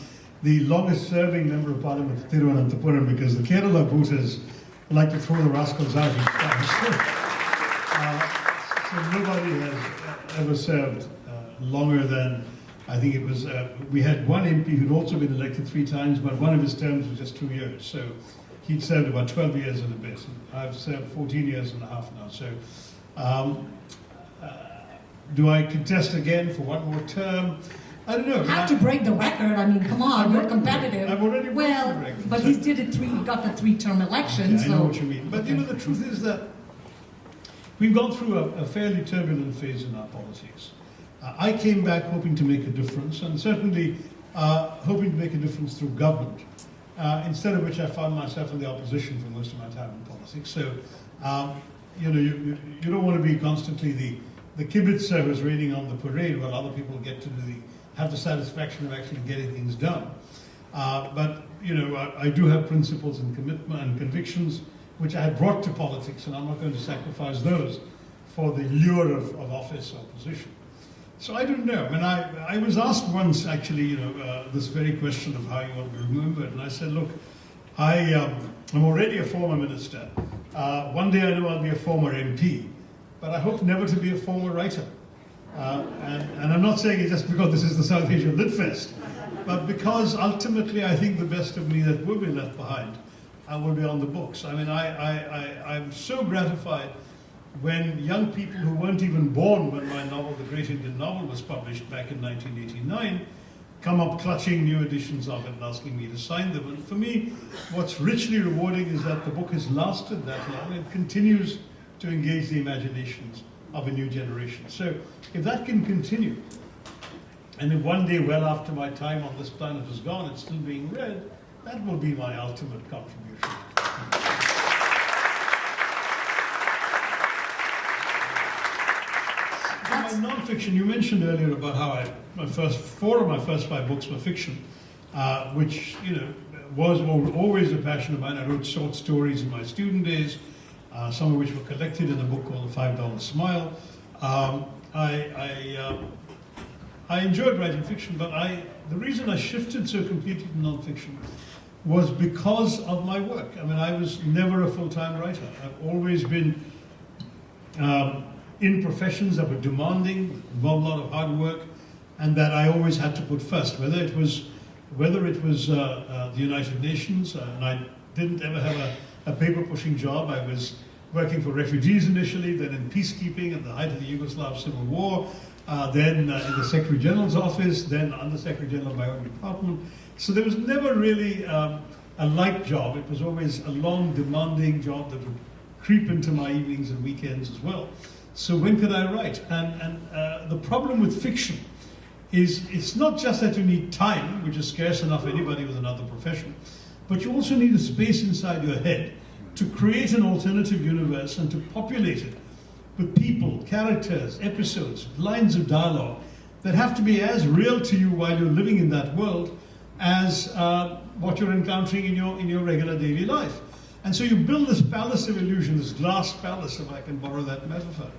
the longest serving member of parliament for Thiruvananthapuram because the Kerala voters like to throw the rascals out each time. So nobody has ever served longer than, I think it was, we had one MP who'd also been elected 3 times, but one of his terms was just 2 years. So he'd served about 12 years and a bit. I've served 14 years and a half now. So do I contest again for one more term? I don't know. Have to break the record. I mean, come on, you're competitive. I've already broken the record. But he did it got the 3-term election. Okay, I know what you mean. But the truth is that we've gone through a fairly turbulent phase in our politics. I came back hoping to make a difference, and certainly hoping to make a difference through government. Instead of which I found myself in the opposition for most of my time in politics. So, you don't want to be constantly the kibitzer who's raining on the parade while other people get to have the satisfaction of actually getting things done. But I do have principles and commitment and convictions which I have brought to politics, and I'm not going to sacrifice those for the lure of office or position. So I don't know. I mean, I was asked once, actually, this very question of how you want to be remembered, and I said, look, I'm already a former minister. One day I know I'll be a former MP, but I hope never to be a former writer. And I'm not saying it just because this is the South Asian Lit Fest, but because ultimately I think the best of me that will be left behind will be on the books. I mean, I'm so gratified when young people who weren't even born when my novel, The Great Indian Novel, was published back in 1989, come up clutching new editions of it and asking me to sign them. And for me, what's richly rewarding is that the book has lasted that long and continues to engage the imaginations of a new generation. So if that can continue, and if one day, well after my time on this planet is gone, it's still being read, that will be my ultimate contribution. My non-fiction, you mentioned earlier about how four of my first 5 books were fiction, which was always a passion of mine. I wrote short stories in my student days, some of which were collected in a book called The $5 Smile. I enjoyed writing fiction, but the reason I shifted so completely to non-fiction was because of my work. I mean, I was never a full-time writer. I've always been in professions that were demanding, involved a lot of hard work, and that I always had to put first. Whether it was the United Nations, and I didn't ever have a paper-pushing job. I was working for refugees initially, then in peacekeeping at the height of the Yugoslav Civil War, then in the Secretary General's office, then Under Secretary General of my own department. So there was never really a light job. It was always a long, demanding job that would creep into my evenings and weekends as well. So when could I write? And the problem with fiction is it's not just that you need time, which is scarce enough for anybody with another profession, but you also need a space inside your head to create an alternative universe and to populate it with people, characters, episodes, lines of dialogue that have to be as real to you while you're living in that world as what you're encountering in your regular daily life. And so you build this palace of illusion, this glass palace, if I can borrow that metaphor,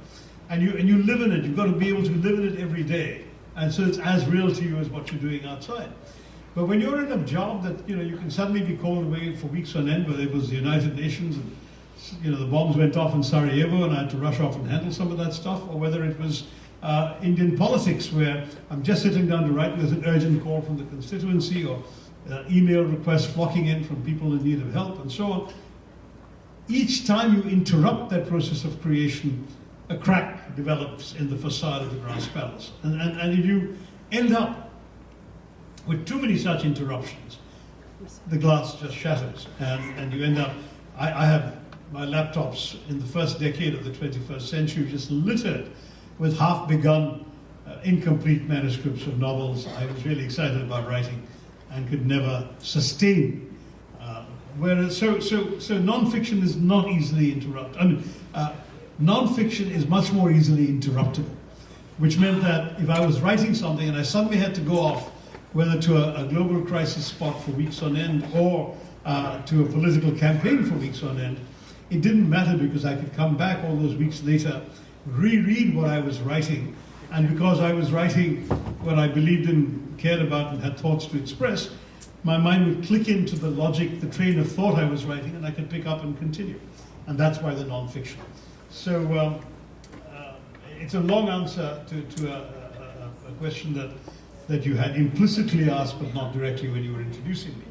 and you live in it. You've got to be able to live in it every day, and so it's as real to you as what you're doing outside. But when you're in a job that you can suddenly be called away for weeks on end, whether it was the United Nations and the bombs went off in Sarajevo and I had to rush off and handle some of that stuff, or whether it was Indian politics where I'm just sitting down to write and there's an urgent call from the constituency, or email requests flocking in from people in need of help and so on. Each time you interrupt that process of creation, a crack develops in the facade of the glass palace. And if you end up with too many such interruptions, the glass just shatters. And you end up, I have my laptops in the first decade of the 21st century just littered with half-begun, incomplete manuscripts of novels I was really excited about writing and could never sustain. Whereas, so non-fiction is not easily interrupted. I mean, non-fiction is much more easily interruptible. which meant that if I was writing something and I suddenly had to go off, whether to a global crisis spot for weeks on end or to a political campaign for weeks on end, it didn't matter because I could come back all those weeks later, reread what I was writing, and because I was writing what I believed in, cared about, and had thoughts to express, my mind would click into the logic, the train of thought I was writing, and I could pick up and continue. And that's why the non-fiction. So it's a long answer to a question that you had implicitly asked, but not directly when you were introducing me.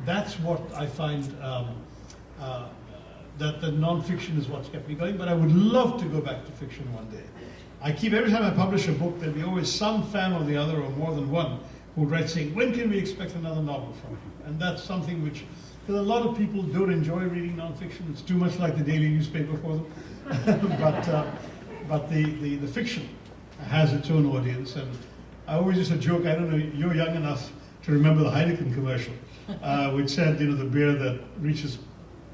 That's what I find, that the non-fiction is what's kept me going, but I would love to go back to fiction one day. Every time I publish a book, there'll be always some fan or the other, or more than one, who writes saying, when can we expect another novel from you? And that's something which, because a lot of people don't enjoy reading nonfiction. It's too much like the daily newspaper for them. but the fiction has its own audience. And I always used to joke, I don't know, you're young enough to remember the Heineken commercial, which said, the beer that reaches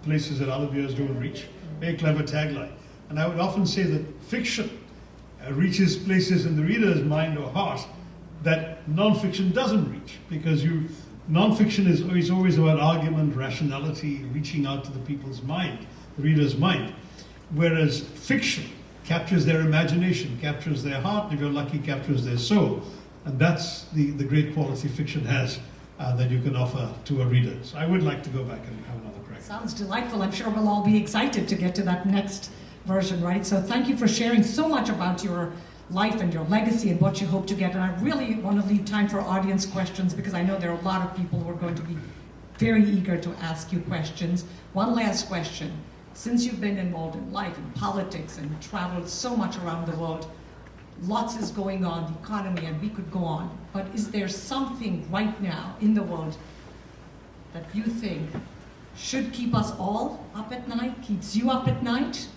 places that other beers don't reach. Very clever tagline. And I would often say that fiction reaches places in the reader's mind or heart that non-fiction doesn't reach, because non-fiction is always about argument, rationality, reaching out to the people's mind, the reader's mind, whereas fiction captures their imagination, captures their heart, and if you're lucky, captures their soul. And that's the great quality fiction has that you can offer to a reader. So I would like to go back and have another crack. Sounds delightful. I'm sure we'll all be excited to get to that next version, right? So thank you for sharing so much about your life and your legacy and what you hope to get. And I really want to leave time for audience questions, because I know there are a lot of people who are going to be very eager to ask you questions. One last question. Since you've been involved in life and politics and traveled so much around the world, lots is going on, the economy, and we could go on. But is there something right now in the world that you think should keep us all up at night, keeps you up at night?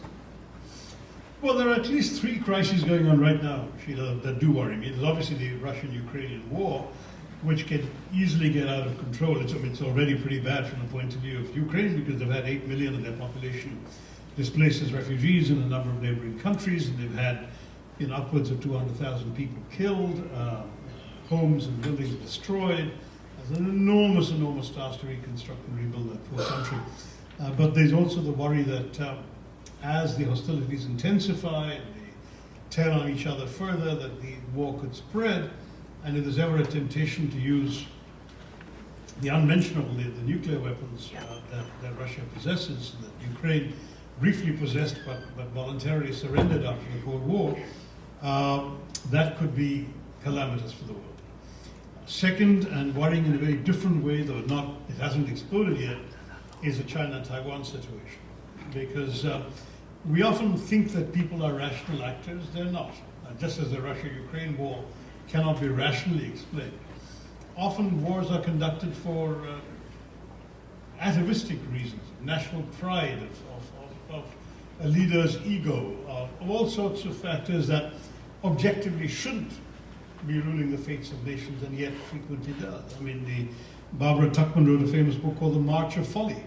Well, there are at least 3 crises going on right now, Sheila, that do worry me. There's obviously the Russian-Ukrainian war, which can easily get out of control. It's already pretty bad from the point of view of Ukraine, because they've had 8 million of their population displaced as refugees in a number of neighboring countries, and they've had upwards of 200,000 people killed, homes and buildings destroyed. There's an enormous, enormous task to reconstruct and rebuild that poor country. But there's also the worry that as the hostilities intensify and they tear on each other further, that the war could spread, and if there's ever a temptation to use the unmentionable, the nuclear weapons that Russia possesses, that Ukraine briefly possessed but voluntarily surrendered after the Cold War, that could be calamitous for the world. Second, and worrying in a very different way, though it hasn't exploded yet, is the China-Taiwan situation. Because we often think that people are rational actors. They're not. Just as the Russia-Ukraine war cannot be rationally explained. Often wars are conducted for atavistic reasons, national pride, of a leader's ego, of all sorts of factors that objectively shouldn't be ruling the fates of nations, and yet frequently does. Barbara Tuchman wrote a famous book called The March of Folly.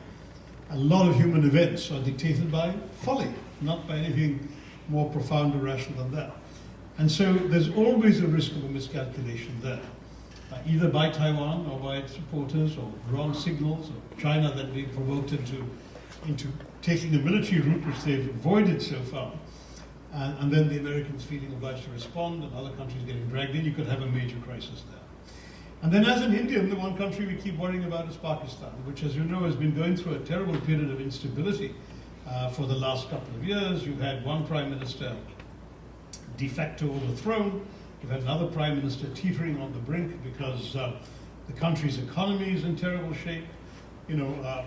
A lot of human events are dictated by folly, not by anything more profound or rational than that. And so there's always a risk of a miscalculation there, either by Taiwan or by its supporters, or wrong signals, or China that being provoked into taking a military route which they've avoided so far, and then the Americans feeling obliged to respond and other countries getting dragged in. You could have a major crisis there. And then as an Indian, the one country we keep worrying about is Pakistan, which, as you know, has been going through a terrible period of instability for the last couple of years. You've had one prime minister de facto overthrown. You've had another prime minister teetering on the brink because the country's economy is in terrible shape. The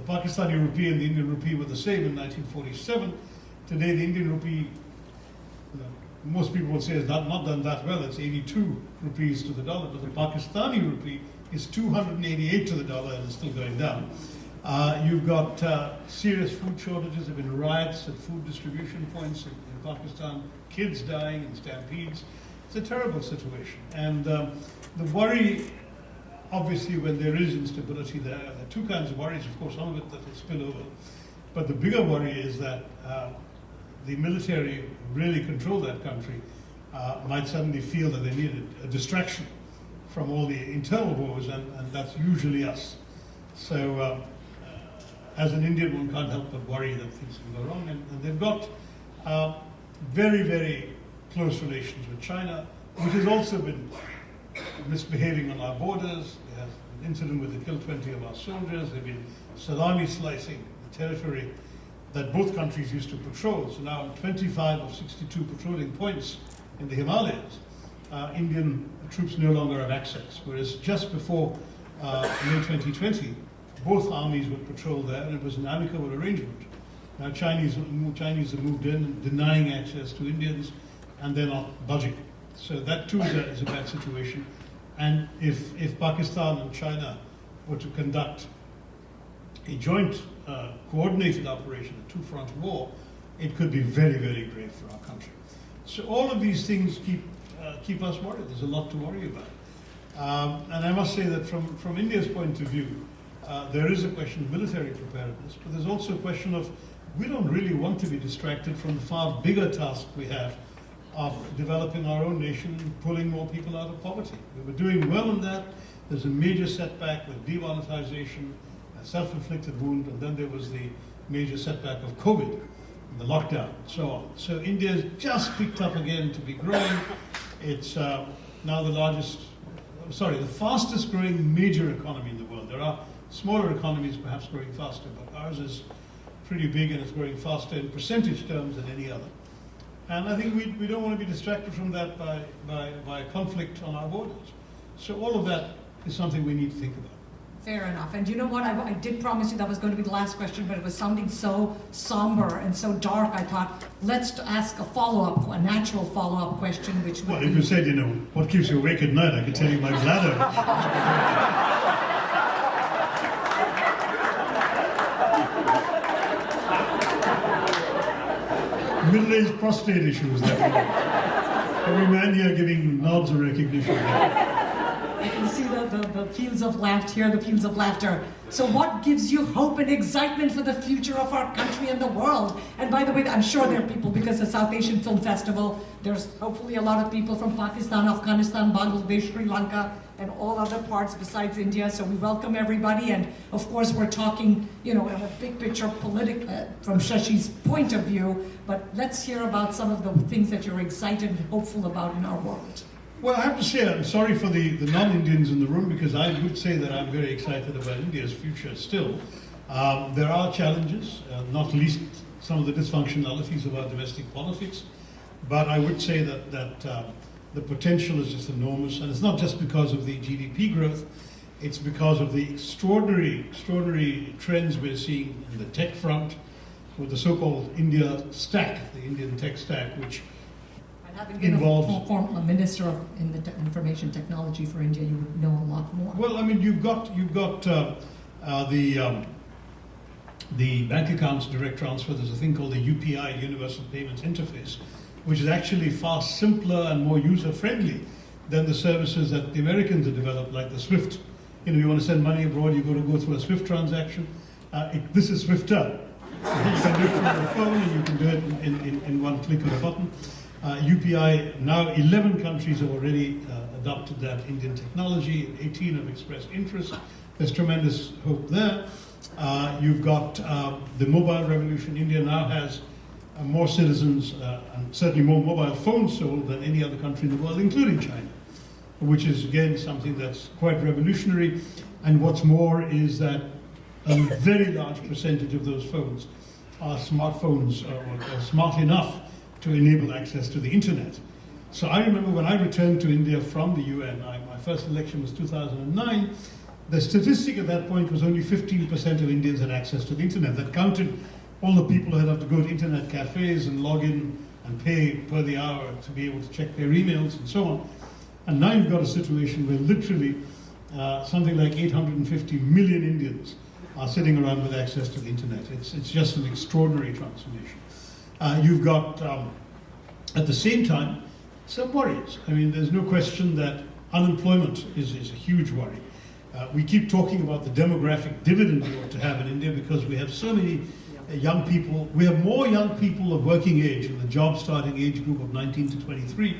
Pakistani rupee and the Indian rupee were the same in 1947. Today, the Indian rupee, most people would say, has not done that well. It's 82 rupees to the dollar, but the Pakistani rupee is 288 to the dollar and is still going down. You've got serious food shortages. There have been riots at food distribution points in Pakistan, kids dying in stampedes. It's a terrible situation. And the worry, obviously, when there is instability there are 2 kinds of worries, of course, some of it that will spill over. But the bigger worry is that the military really control that country might suddenly feel that they needed a distraction from all the internal wars, and that's usually us. So as an Indian, one can't help but worry that things can go wrong, and they've got very, very close relations with China, which has also been misbehaving on our borders. There has an incident where they killed 20 of our soldiers. They've been salami slicing the territory that both countries used to patrol. So now 25 of 62 patrolling points in the Himalayas, Indian troops no longer have access, whereas just before May 2020, both armies would patrol there, and it was an amicable arrangement. Now Chinese have moved in, denying access to Indians, and they're not budging. So that too is a bad situation. And if Pakistan and China were to conduct a joint coordinated operation, a two-front war, it could be very, very grave for our country. So all of these things keep us worried. There's a lot to worry about. And I must say that from India's point of view, there is a question of military preparedness, but there's also a question of we don't really want to be distracted from the far bigger task we have of developing our own nation and pulling more people out of poverty. We were doing well on that. There's a major setback with demonetization, a self-inflicted wound, and then there was the major setback of COVID, the lockdown, and so on. So India's just picked up again to be growing. It's now the fastest growing major economy in the world. There are smaller economies perhaps growing faster, but ours is pretty big and it's growing faster in percentage terms than any other. And I think we don't want to be distracted from that by conflict on our borders. So all of that is something we need to think about. Fair enough. And you know what? I did promise you that was going to be the last question, but it was sounding so somber and so dark. I thought, let's ask a natural follow-up question, which would Well, if you said, what keeps you awake at night, I could tell you my bladder. Middle-aged prostate issues. Every man here giving nods of recognition. I can see the fields of laughter here, the fields of laughter. So what gives you hope and excitement for the future of our country and the world? And by the way, I'm sure there are people, because the South Asian Film Festival, there's hopefully a lot of people from Pakistan, Afghanistan, Bangladesh, Sri Lanka, and all other parts besides India. So we welcome everybody. And of course, we're talking, in a big picture from Shashi's point of view. But let's hear about some of the things that you're excited and hopeful about in our world. Well, I have to say, I'm sorry for the non-Indians in the room, because I would say that I'm very excited about India's future still. There are challenges, not least some of the dysfunctionalities of our domestic politics, but I would say that the potential is just enormous, and it's not just because of the GDP growth, it's because of the extraordinary trends we're seeing in the tech front, with the so-called India stack, the Indian tech stack, which having been a minister in the information technology for India, you would know a lot more. Well, I mean, you've got the bank accounts direct transfer. There's a thing called the UPI, Universal Payments Interface, which is actually far simpler and more user-friendly than the services that the Americans have developed, like the SWIFT. You want to send money abroad, you've got to go through a SWIFT transaction. This is SWIFTer. You can do it from your phone, and you can do it in one click of a button. UPI, now 11 countries have already adopted that Indian technology, 18 have expressed interest. There's tremendous hope there. You've got the mobile revolution. India now has more citizens and certainly more mobile phones sold than any other country in the world, including China, which is again something that's quite revolutionary. And what's more is that a very large percentage of those phones are smartphones or smart enough to enable access to the internet. So I remember when I returned to India from the UN, my first election was 2009, the statistic at that point was only 15% of Indians had access to the internet. That counted all the people who had to go to internet cafes and log in and pay per the hour to be able to check their emails and so on. And now you've got a situation where literally something like 850 million Indians are sitting around with access to the internet. It's just an extraordinary transformation. You've got, at the same time, some worries. I mean, there's no question that unemployment is a huge worry. We keep talking about the demographic dividend we ought to have in India because we have so many young people. We have more young people of working age in the job starting age group of 19 to 23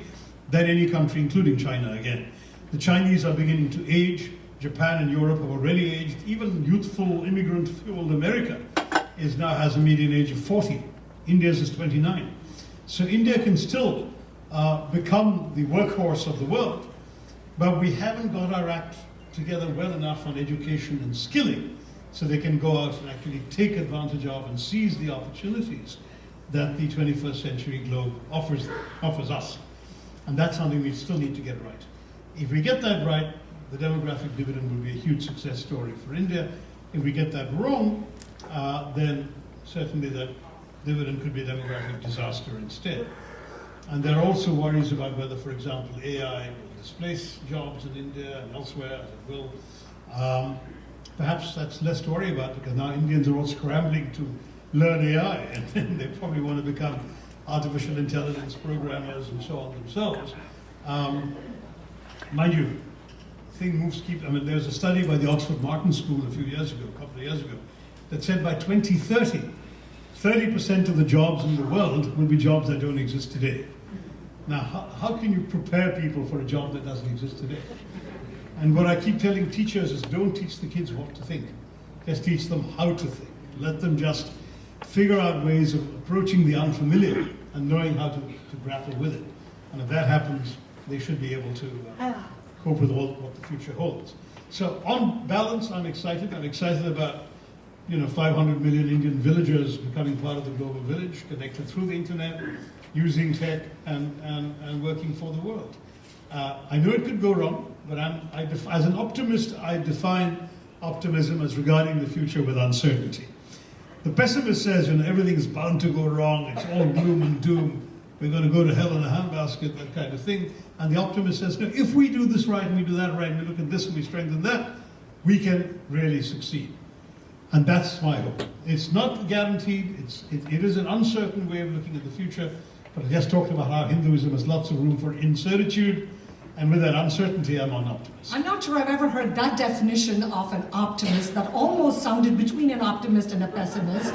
than any country, including China again. The Chinese are beginning to age. Japan and Europe have already aged. Even youthful, immigrant-fueled America now has a median age of 40. India's is 29. So India can still become the workhorse of the world, but we haven't got our act together well enough on education and skilling so they can go out and actually take advantage of and seize the opportunities that the 21st century globe offers us. And that's something we still need to get right. If we get that right, the demographic dividend will be a huge success story for India. If we get that wrong, then certainly that dividend could be a demographic disaster instead. And there are also worries about whether, for example, AI will displace jobs in India and elsewhere, as it will. Perhaps that's less to worry about because now Indians are all scrambling to learn AI, and then they probably want to become artificial intelligence programmers and so on themselves. Mind you, there was a study by the Oxford Martin School a couple of years ago, that said by 2030, 30% of the jobs in the world will be jobs that don't exist today. Now, how can you prepare people for a job that doesn't exist today? And what I keep telling teachers is don't teach the kids what to think. Just teach them how to think. Let them just figure out ways of approaching the unfamiliar and knowing how to grapple with it. And if that happens, they should be able to cope with what the future holds. So on balance, I'm excited. I'm excited about 500 million Indian villagers becoming part of the global village, connected through the internet, using tech and working for the world. I know it could go wrong, but as an optimist, I define optimism as regarding the future with uncertainty. The pessimist says, everything is bound to go wrong, it's all gloom and doom, we're going to go to hell in a handbasket, that kind of thing. And the optimist says, no, if we do this right and we do that right, and we look at this and we strengthen that, we can really succeed. And that's my hope. It's not guaranteed, it is an uncertain way of looking at the future, but I just talked about how Hinduism has lots of room for incertitude, and with that uncertainty, I'm an optimist. I'm not sure I've ever heard that definition of an optimist that almost sounded between an optimist and a pessimist.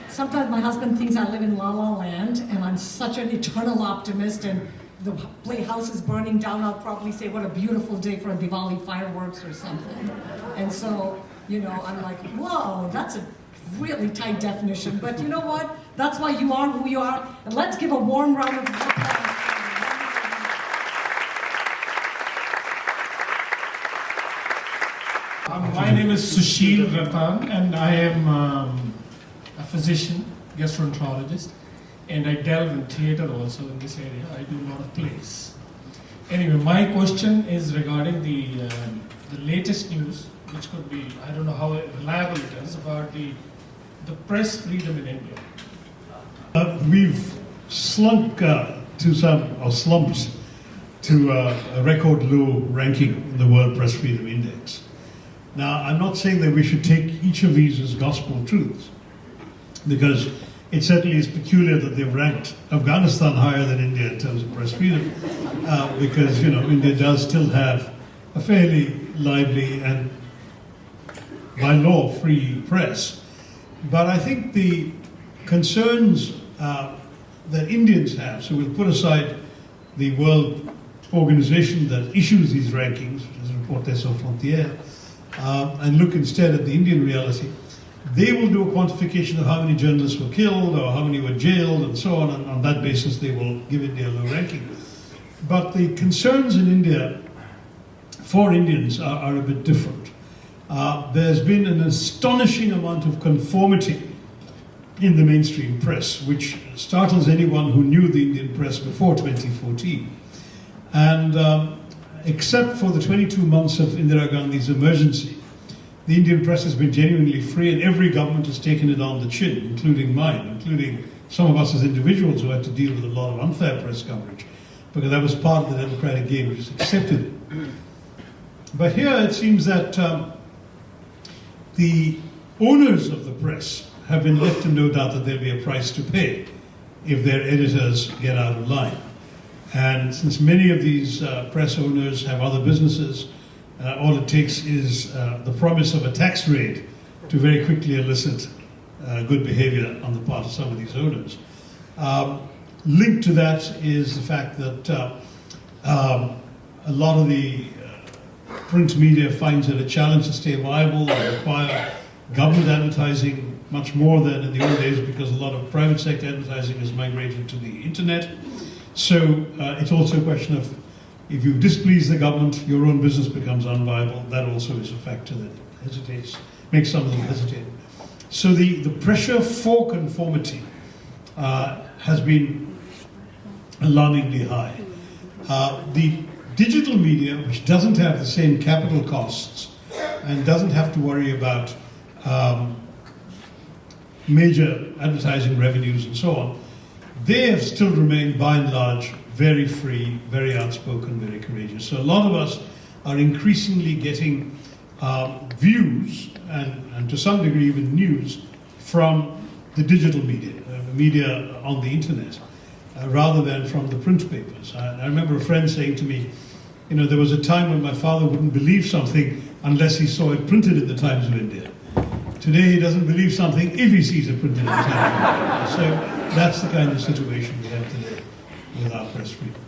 Sometimes my husband thinks I live in La La Land, and I'm such an eternal optimist, and the house is burning down, I'll probably say, what a beautiful day for a Diwali fireworks or something. And so, I'm like, whoa, that's a really tight definition. But you know what? That's why you are who you are. And let's give a warm round of applause. My name is Sushil Ratan, and I am a physician, gastroenterologist, and I delve in theatre also in this area. I do a lot of plays. Anyway, my question is regarding the latest news, which could be, I don't know how reliable it is, about the press freedom in India. We've slumped to a record low ranking in the World Press Freedom Index. Now, I'm not saying that we should take each of these as gospel truths, because it certainly is peculiar that they've ranked Afghanistan higher than India in terms of press freedom, because, India does still have a fairly lively and, by law, free press. But I think the concerns that Indians have, so we'll put aside the world organization that issues these rankings, which is Reporters Sans Frontières, and look instead at the Indian reality. They will do a quantification of how many journalists were killed or how many were jailed and so on, and on that basis they will give India a low ranking. But the concerns in India for Indians are a bit different. There's been an astonishing amount of conformity in the mainstream press, which startles anyone who knew the Indian press before 2014. And except for the 22 months of Indira Gandhi's emergency, the Indian press has been genuinely free, and every government has taken it on the chin, including mine, including some of us as individuals who had to deal with a lot of unfair press coverage, because that was part of the democratic game, we just accepted it. But here it seems that the owners of the press have been left in no doubt that there'll be a price to pay if their editors get out of line. And since many of these press owners have other businesses, all it takes is the promise of a tax raid to very quickly elicit good behavior on the part of some of these owners. linked to that is the fact that a lot of the print media finds it a challenge to stay viable. They require government advertising much more than in the old days because a lot of private sector advertising has migrated to the internet. So it's also a question of if you displease the government, your own business becomes unviable. That also is a factor that makes some of them hesitate. So the pressure for conformity has been alarmingly high. The digital media, which doesn't have the same capital costs and doesn't have to worry about major advertising revenues and so on, they have still remained by and large very free, very outspoken, very courageous. So a lot of us are increasingly getting views and to some degree even news from the digital media, the media on the internet, rather than from the print papers. I remember a friend saying to me, you know, there was a time when my father wouldn't believe something unless he saw it printed in the Times of India. Today he doesn't believe something if he sees it printed in the Times of India. So that's the kind of situation we have today with our press freedom.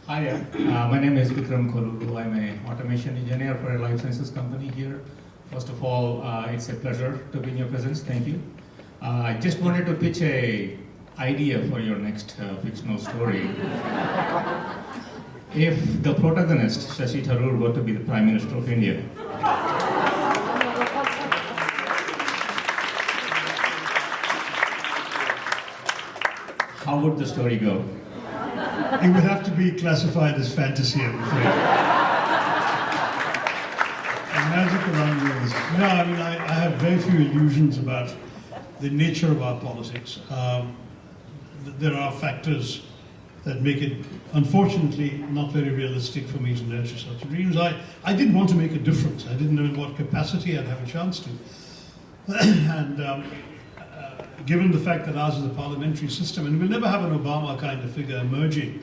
Hi, my name is Vikram Kolulu. I'm an automation engineer for a life sciences company here. First of all, it's a pleasure to be in your presence. Thank you. I just wanted to pitch a idea for your next fictional story. If the protagonist, Shashi Tharoor, were to be the Prime Minister of India, how would the story go? It would have to be classified as fantasy, I'm afraid. Magic around words. No, I mean, I have very few illusions about the nature of our politics. There are factors that make it, unfortunately, not very realistic for me to nurture such dreams. I did want to make a difference. I didn't know in what capacity I'd have a chance to. And given the fact that ours is a parliamentary system, and we'll never have an Obama kind of figure emerging,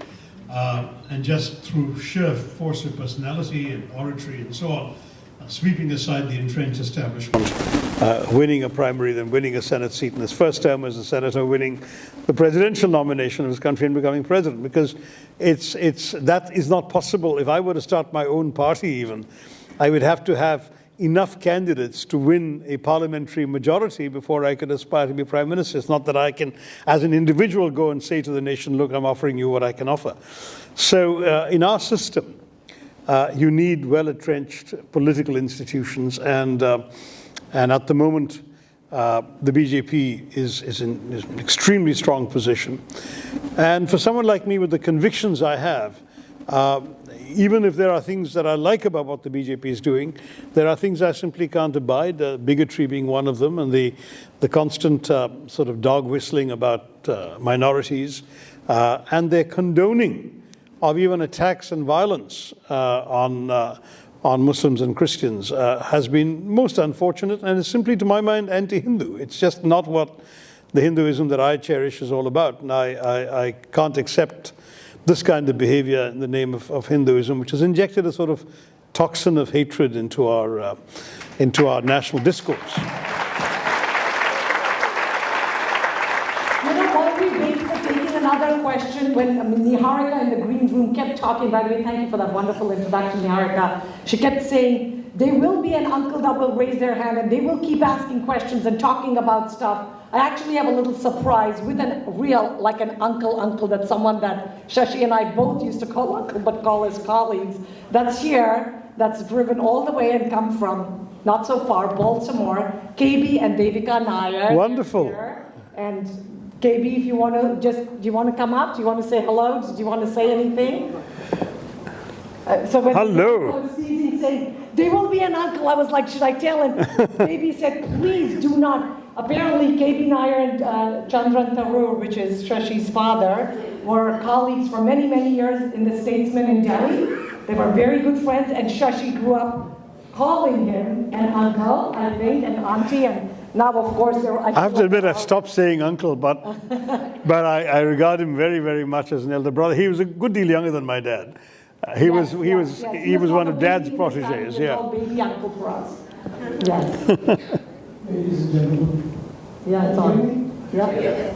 and just through sheer force of personality and oratory and so on, sweeping aside the entrenched establishment, winning a primary, then winning a Senate seat in his first term as a senator, winning the presidential nomination of his country and becoming president, because that is not possible. If I were to start my own party even, I would have to have enough candidates to win a parliamentary majority before I could aspire to be prime minister. It's not that I can, as an individual, go and say to the nation, look, I'm offering you what I can offer. So in our system, you need well-entrenched political institutions, and at the moment, the BJP is in an extremely strong position. And for someone like me with the convictions I have, even if there are things that I like about what the BJP is doing, there are things I simply can't abide, bigotry being one of them, and the constant sort of dog whistling about minorities, and their condoning of even attacks and violence on Muslims and Christians has been most unfortunate, and is simply, to my mind, anti-Hindu. It's just not what the Hinduism that I cherish is all about, and I can't accept this kind of behavior in the name of Hinduism, which has injected a sort of toxin of hatred into our national discourse. While we wait for taking another question, when Niharika in the green room kept talking, by the way, thank you for that wonderful introduction, Niharika. She kept saying, there will be an uncle that will raise their hand and they will keep asking questions and talking about stuff. I actually have a little surprise with a real, like an uncle, that's someone that Shashi and I both used to call uncle, but call as colleagues. That's here, that's driven all the way and come from, not so far, Baltimore. KB and Devika Nair. Wonderful. And KB, if you want to do you want to come up? Do you want to say hello? Do you want to say anything? So when hello. was saying, there will be an uncle, I was like, should I tell him? KB said, please do not. Apparently, KB Nair and Chandran Tharoor, which is Shashi's father, were colleagues for many, many years in the Statesman in Delhi. They were very good friends, and Shashi grew up calling him an uncle, I think, and auntie, and now, of course, I have to admit, I've stopped saying uncle, but I regard him very, very much as an elder brother. He was a good deal younger than my dad. He was one of Dad's protégés. Yeah. Baby uncle for us. Yes. Ladies and gentlemen. Yeah, it's on. Yeah.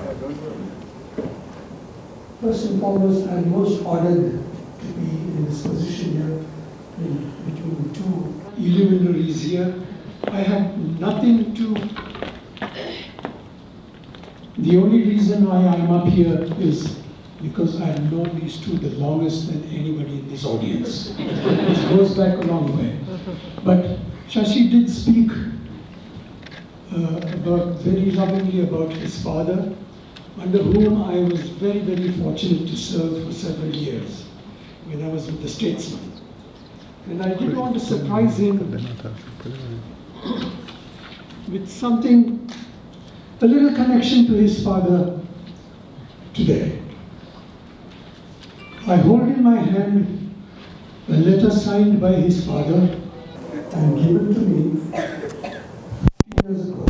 First and foremost, I'm most honored to be in this position here between two illuminaries here. I have nothing to... The only reason why I'm up here is because I've known these two the longest than anybody in this audience. It goes back a long way. But Shashi did speak very lovingly about his father, under whom I was very, very fortunate to serve for several years when I was with the Statesman. And I did want to surprise him with something, a little connection to his father today. I hold in my hand a letter signed by his father and given to me 15 years ago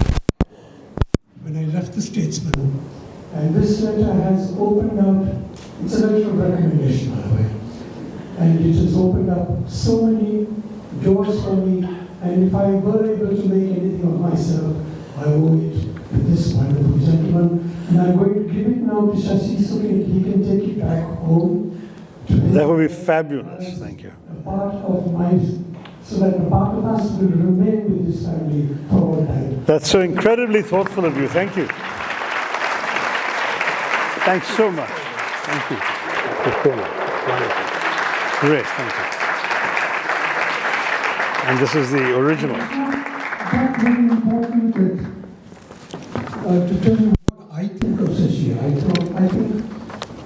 when I left the Statesman. And this letter has opened up, it's a letter of recommendation, by the way, and it has opened up so many doors for me, and if I were able to make anything of myself, I owe it to this wonderful gentleman, and I'm going to give it now to Shashi so that he can take it back home. That would be fabulous, thank you. A part of my, so that a part of us will remain with this family for all time. That's so incredibly thoughtful of you, thank you. Thanks so much. Thank you. Great, thank you. And this is the original. That's very important to tell you what I think of Shashi. I think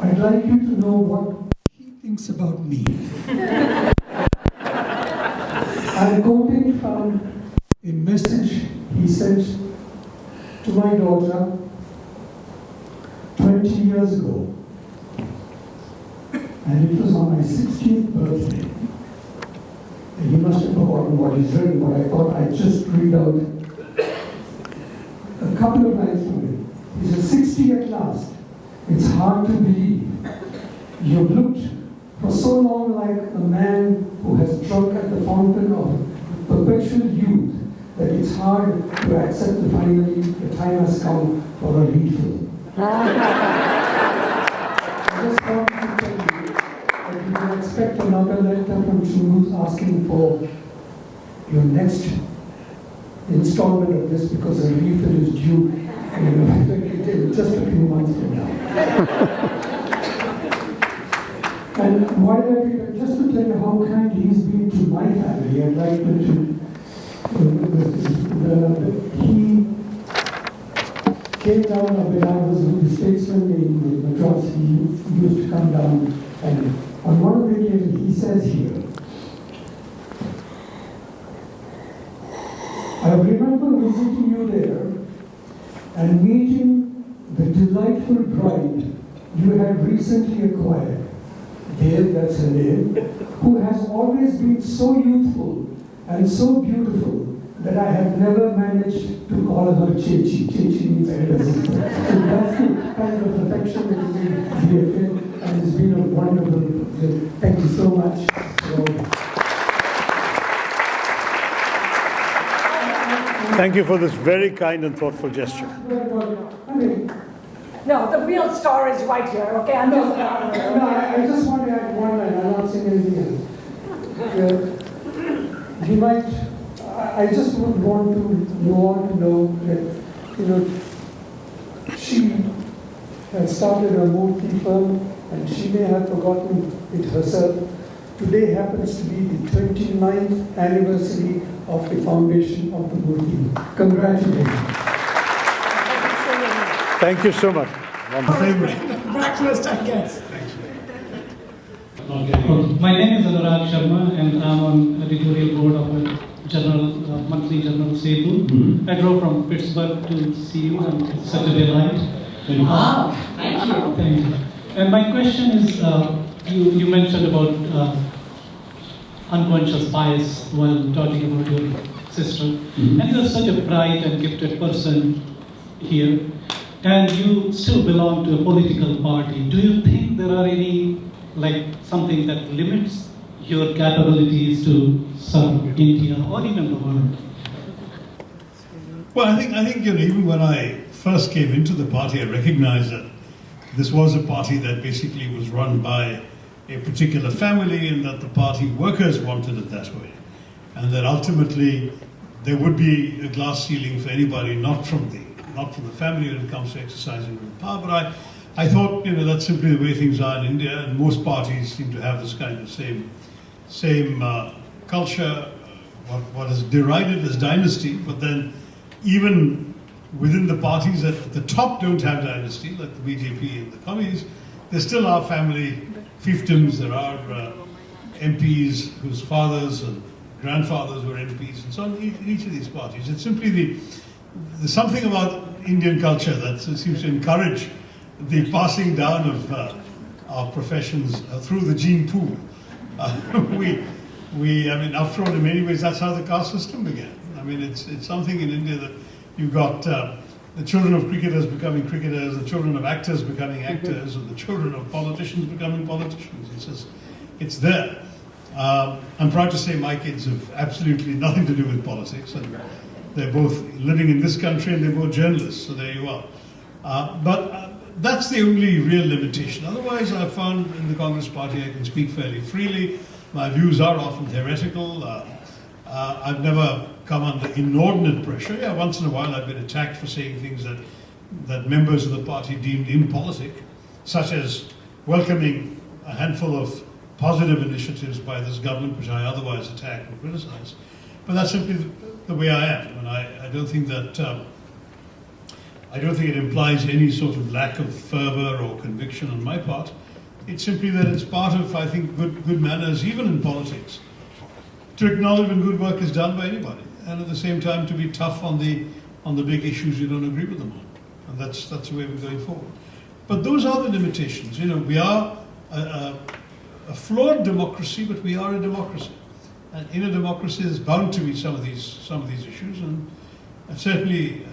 I'd like you to know what he thinks about me. I'm quoting from a message he sent to my daughter 20 years ago, and it was on my 60th birthday. And he must have forgotten what he's written, but I thought I'd just read out a couple of lines from him. He says, 60 at last. It's hard to believe. You've looked for so long like a man who has drunk at the fountain of perpetual youth that it's hard to accept that finally the time has come for a refill. I just want to tell you that you can expect another letter from Tharoor asking for your next installment of this because a refill is due in just a few months from now. And while just to tell you how kind he's been to my family, I'd like to he came down when I was with the Statesman in Madras. He used to come down, and on one of the occasions he says here, I remember visiting you there and meeting the delightful bride you had recently acquired, Dave, that's her name, who has always been so youthful and so beautiful that I have never managed to call her Chechi. Chechi means elder sister. So that's the kind of affection that we have felt, and it's been a wonderful. Thank you so much. Thank you for this very kind and thoughtful gesture. No, the real star is right here, okay? I just want to add one line. I'm not saying anything else. He might. I just would want you all to know that, she has started a Murthy firm and she may have forgotten it herself. Today happens to be the 29th anniversary of the foundation of the Murthy. Congratulations. Thank you so much. Breakfast, I guess. My name is Anurag Sharma and I'm on editorial board of a monthly journal Setu. I drove from Pittsburgh to see you and it's such a delight. Thank you. Thank you. And my question is, you mentioned about unconscious bias while talking about your sister. And you're such a bright and gifted person here. And you still belong to a political party. Do you think there are any, something that limits your capabilities to serve India or even the world? Well, I think even when I first came into the party, I recognized that this was a party that basically was run by a particular family, and that the party workers wanted it that way. And that ultimately there would be a glass ceiling for anybody not from the family when it comes to exercising real power. But I thought, that's simply the way things are in India, and most parties seem to have this kind of same culture, what is derided as dynasty, but then even within the parties that at the top don't have dynasty, like the BJP and the Commies, there still are family fiefdoms, there are MPs whose fathers and grandfathers were MPs, and so on in each of these parties. It's simply there's something about Indian culture that seems to encourage the passing down of professions through the gene pool. After all, in many ways, that's how the caste system began. It's something in India that you've got the children of cricketers becoming cricketers, the children of actors becoming actors, and the children of politicians becoming politicians. It's there. I'm proud to say my kids have absolutely nothing to do with politics, and they're both living in this country and they're both journalists, so there you are. But that's the only real limitation. Otherwise, I've found in the Congress Party I can speak fairly freely. My views are often theoretical. I've never come under inordinate pressure. Yeah, once in a while I've been attacked for saying things that members of the party deemed impolitic, such as welcoming a handful of positive initiatives by this government, which I otherwise attack and criticize. But that's simply the way I am, and I don't think that it implies any sort of lack of fervor or conviction on my part. It's simply that it's part of, I think, good manners, even in politics, to acknowledge when good work is done by anybody, and at the same time to be tough on the big issues you don't agree with them on, and that's the way we're going forward. But those are the limitations. We are a flawed democracy, but we are a democracy. And in a democracy, there's bound to be some of these issues, and certainly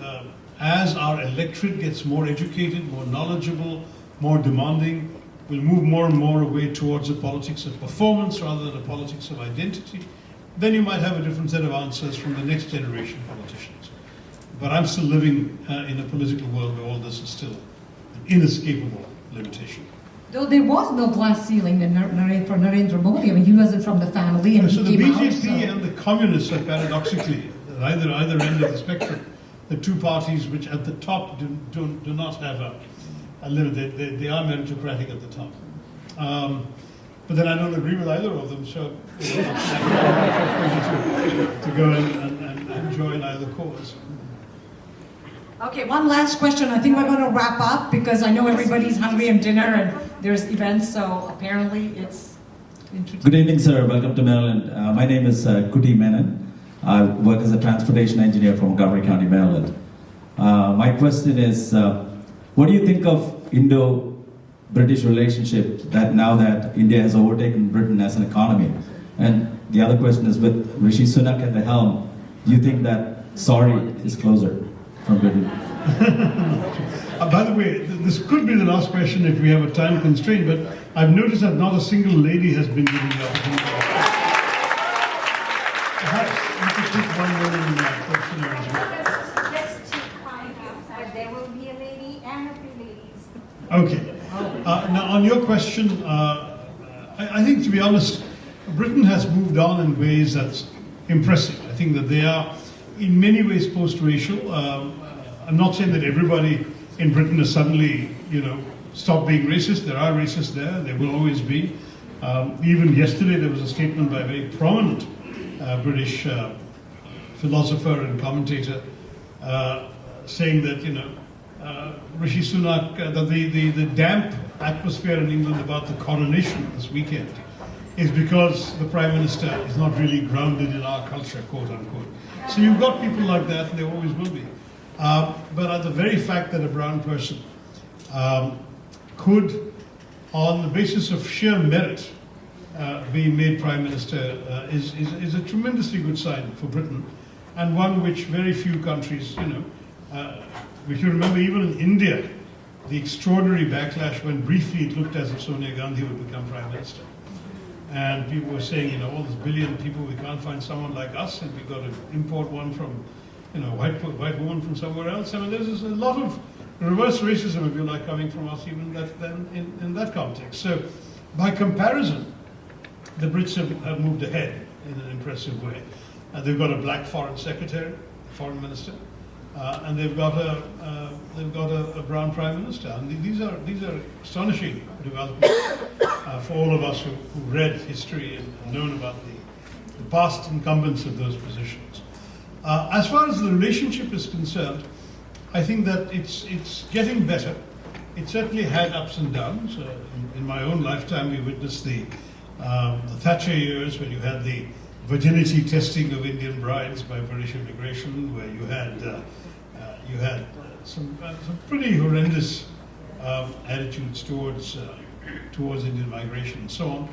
as our electorate gets more educated, more knowledgeable, more demanding, we'll move more and more away towards a politics of performance rather than a politics of identity. Then you might have a different set of answers from the next generation politicians. But I'm still living in a political world where all this is still an inescapable limitation. Though there was no glass ceiling for Narendra Modi. He wasn't from the family, and so he the came BJP out, and the communists are paradoxically at either end of the spectrum. The two parties which at the top do not have a limit. They are meritocratic at the top. But then I don't agree with either of them, so to go and join either cause. Okay, one last question. I think we're going to wrap up because I know everybody's hungry and dinner and there's events, so apparently it's interesting. Good evening, sir. Welcome to Maryland. My name is Kuti Menon. I work as a transportation engineer from Montgomery County, Maryland. My question is, what do you think of Indo-British relationship now that India has overtaken Britain as an economy? And the other question is, with Rishi Sunak at the helm, do you think that Saudi is closer from Britain? By the way, this could be the last question if we have a time constraint, but I've noticed that not a single lady has been given the opportunity. Perhaps you could take one woman question as well. Let's find out that there will be a lady and a few ladies. Okay. Now, on your question, I think, to be honest, Britain has moved on in ways that's impressive. I think that they are, in many ways, post-racial. I'm not saying that everybody in Britain has suddenly, stopped being racist. There are racists there. There will always be. Even yesterday, there was a statement by a very prominent British philosopher and commentator saying that, Rishi Sunak, that the damp atmosphere in England about the coronation this weekend is because the Prime Minister is not really grounded in our culture, quote unquote. So you've got people like that, and there always will be. But at the very fact that a brown person could, on the basis of sheer merit, be made Prime Minister is a tremendously good sign for Britain, and one which very few countries, if you remember, even in India, the extraordinary backlash when briefly it looked as if Sonia Gandhi would become Prime Minister. And people were saying, all these billion people, we can't find someone like us, and we've got to import one from, white woman from somewhere else. There's a lot of reverse racism, if you like, coming from us even in that context. So by comparison, the Brits have moved ahead in an impressive way. They've got a black foreign secretary, foreign minister, and they've got a brown prime minister. And these are astonishing developments for all of us who read history and known about the past incumbents of those positions. As far as the relationship is concerned, I think that it's getting better. It certainly had ups and downs. In my own lifetime, we witnessed the Thatcher years, when you had the virginity testing of Indian brides by British immigration, where you had some pretty horrendous attitudes towards Indian migration and so on.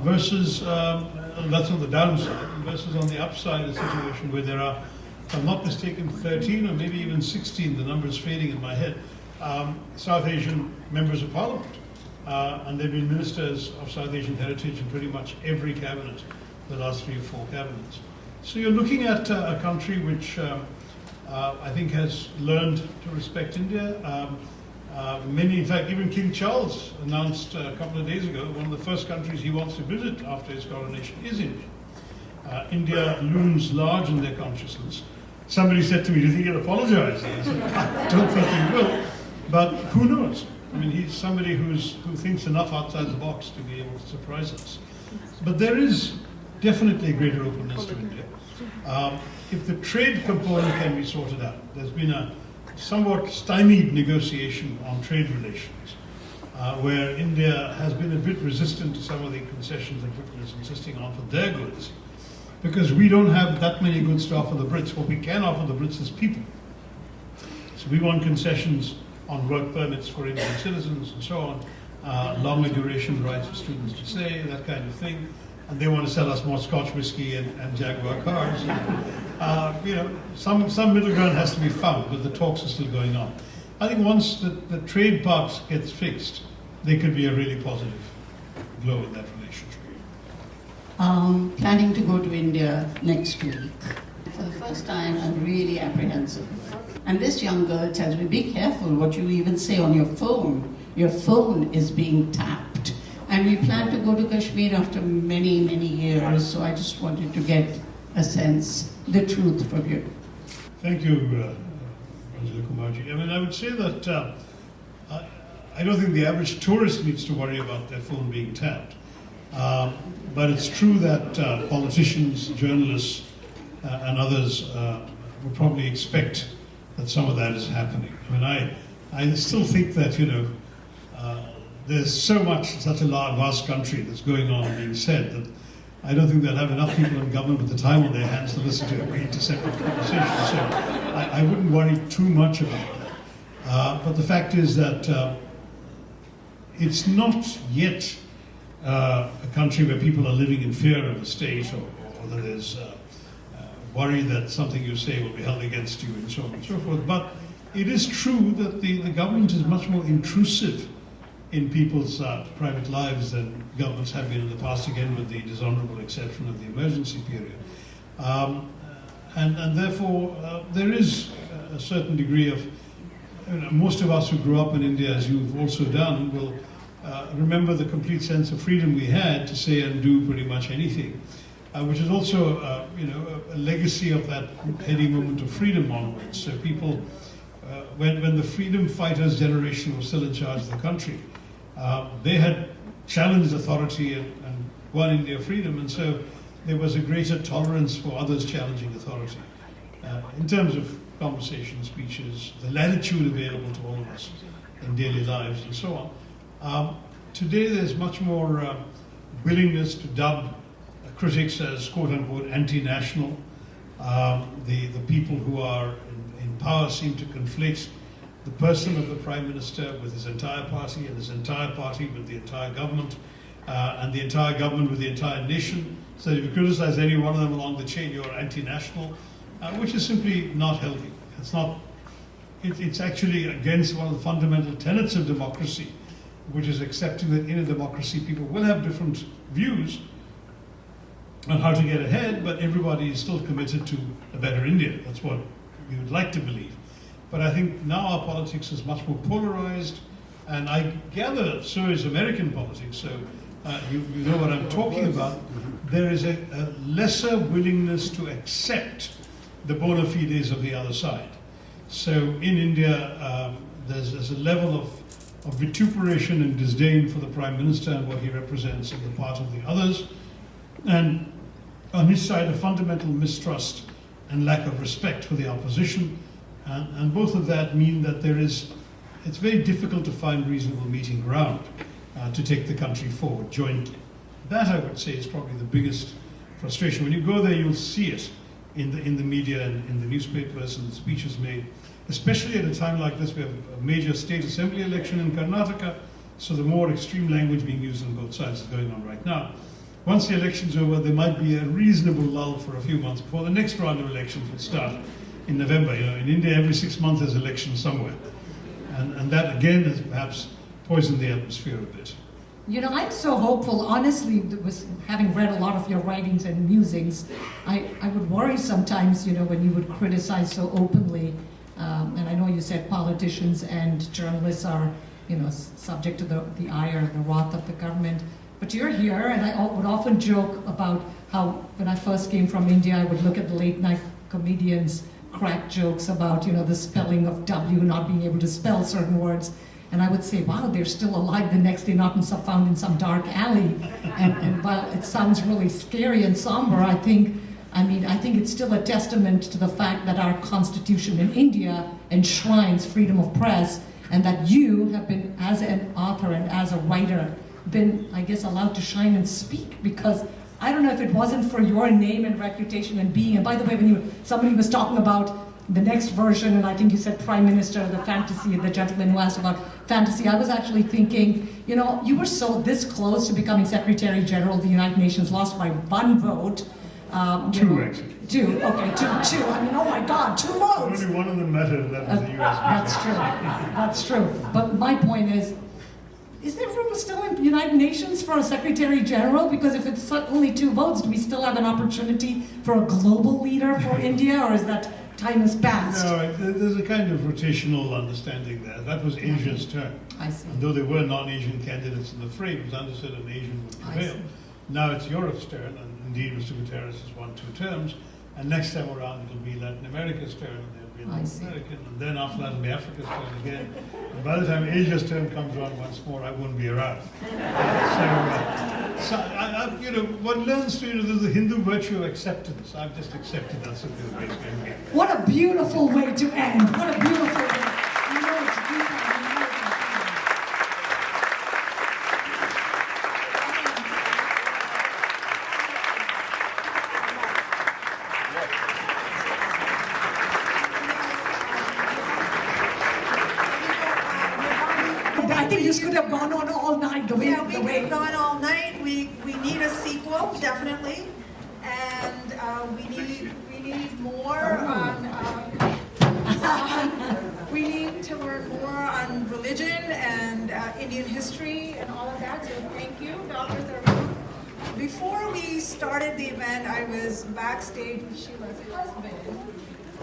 Versus that's on the downside. Versus on the upside, a situation where there are, if I'm not mistaken, 13 or maybe even 16. The number is fading in my head. South Asian members of Parliament. And they've been ministers of South Asian heritage in pretty much every cabinet, the last 3 or 4 cabinets. So you're looking at a country which I think has learned to respect India. In fact, even King Charles announced a couple of days ago, one of the first countries he wants to visit after his coronation is India. India looms large in their consciousness. Somebody said to me, do you think he'll apologize? And I said, I don't think he will, but who knows? I mean, he's somebody who thinks enough outside the box to be able to surprise us. But there is definitely a greater openness to India. If the trade component can be sorted out, there's been a somewhat stymied negotiation on trade relations, where India has been a bit resistant to some of the concessions that Britain is insisting on for their goods, because we don't have that many goods to offer the Brits. What we can offer the Brits is people. So we want concessions on work permits for Indian citizens and so on, longer duration rights for students to stay, that kind of thing. And they want to sell us more Scotch whiskey and Jaguar cars. Some middle ground has to be found, but the talks are still going on. I think once the trade part gets fixed, there could be a really positive glow in that relationship. Planning to go to India next week. For the first time, I'm really apprehensive. And this young girl tells me, be careful what you even say on your phone. Your phone is being tapped. And we plan to go to Kashmir after many, many years, so I just wanted to get a sense, the truth from you. Thank you, Mr. Kumarji. I mean, I would say that I don't think the average tourist needs to worry about their phone being tapped. But it's true that politicians, journalists, and others would probably expect that some of that is happening. I mean, I still think that, there's so much, such a large, vast country that's going on being said that I don't think they'll have enough people in government with the time on their hands to listen to every intercepted conversation. So I wouldn't worry too much about that. But the fact is that it's not yet a country where people are living in fear of the state or that there's worry that something you say will be held against you and so on and so forth. But it is true that the government is much more intrusive in people's private lives than governments have been in the past, again with the dishonorable exception of the emergency period. And therefore, there is a certain degree of, most of us who grew up in India, as you've also done, will remember the complete sense of freedom we had to say and do pretty much anything, which is also, a legacy of that heady moment of freedom onwards. So people, when the freedom fighters generation was still in charge of the country, they had challenged authority and won India freedom, and so there was a greater tolerance for others challenging authority. In terms of conversation, speeches, the latitude available to all of us in daily lives and so on. Today there's much more willingness to dub critics as quote-unquote anti-national. The people who are in power seem to conflate the person of the Prime Minister with his entire party, and his entire party with the entire government, and the entire government with the entire nation. So if you criticize any one of them along the chain, you're anti-national, which is simply not healthy. It's actually against one of the fundamental tenets of democracy, which is accepting that in a democracy people will have different views on how to get ahead, but everybody is still committed to a better India. That's what we would like to believe. But I think now our politics is much more polarized, and I gather so is American politics, so you know what I'm talking about. There is a lesser willingness to accept the bona fides of the other side. So in India, there's a level of vituperation and disdain for the Prime Minister and what he represents on the part of the others. And on his side, a fundamental mistrust and lack of respect for the opposition. And both of that mean that it's very difficult to find reasonable meeting ground to take the country forward jointly. That, I would say, is probably the biggest frustration. When you go there, you'll see it in the media and in the newspapers and the speeches made, especially at a time like this. We have a major state assembly election in Karnataka, so the more extreme language being used on both sides is going on right now. Once the election's over, there might be a reasonable lull for a few months before the next round of elections will start in November. You know, in India, every 6 months there's elections somewhere. And that, again, has perhaps poisoned the atmosphere a bit. You know, I'm so hopeful. Honestly, having read a lot of your writings and musings, I would worry sometimes, you know, when you would criticize so openly. And I know you said politicians and journalists are, you know, subject to the ire and the wrath of the government. But you're here, and I would often joke about how when I first came from India, I would look at the late night comedians crack jokes about, you know, the spelling of W, not being able to spell certain words. And I would say, wow, they're still alive the next day, not found in some dark alley. And while it sounds really scary and somber, I think it's still a testament to the fact that our constitution in India enshrines freedom of press, and that you have been, as an author and as a writer, been, I guess, allowed to shine and speak. Because I don't know if it wasn't for your name and reputation and being, and by the way, when somebody was talking about the next version, and I think you said Prime Minister, the fantasy, the gentleman who asked about fantasy, I was actually thinking, you know, you were this close to becoming Secretary General of the United Nations, lost by 1 vote. Two, actually. Two, okay, two. I mean, oh my God, 2 votes. Only one of them mattered, that was the US. That's true. But my point is there room still in the United Nations for a Secretary General? Because if it's only 2 votes, do we still have an opportunity for a global leader for India, or is that time has passed? No, there's a kind of rotational understanding there. That was Asia's turn. I see. And though there were non-Asian candidates in the fray, it was understood an Asian would prevail. Now it's Europe's turn, and indeed Mr. Guterres has won 2 terms. And next time around it'll be Latin America's turn, and there'll be Latin American, and then after that it'll be Africa's turn again. And by the time Asia's turn comes around once more, I won't be around. You know, one learns to, you know, there's the Hindu virtue of acceptance. I've just accepted that's the way it's going to be. What a beautiful way to end. What a beautiful way. You know, it's beautiful. I think this could have gone on all night. We could have gone all night. We need a sequel, definitely, and we need more we need to learn more on religion and Indian history and all of that. So thank you, Dr. Tharoor. Before we started the event, I was backstage with Sheila's husband.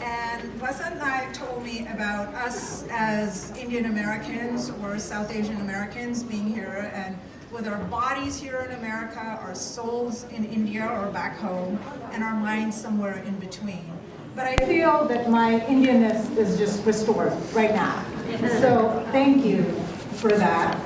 And Vasant and I told me about us as Indian Americans or South Asian Americans being here, and with our bodies here in America, our souls in India or back home, and our minds somewhere in between. But I feel that my Indianness is just restored right now. So thank you for that.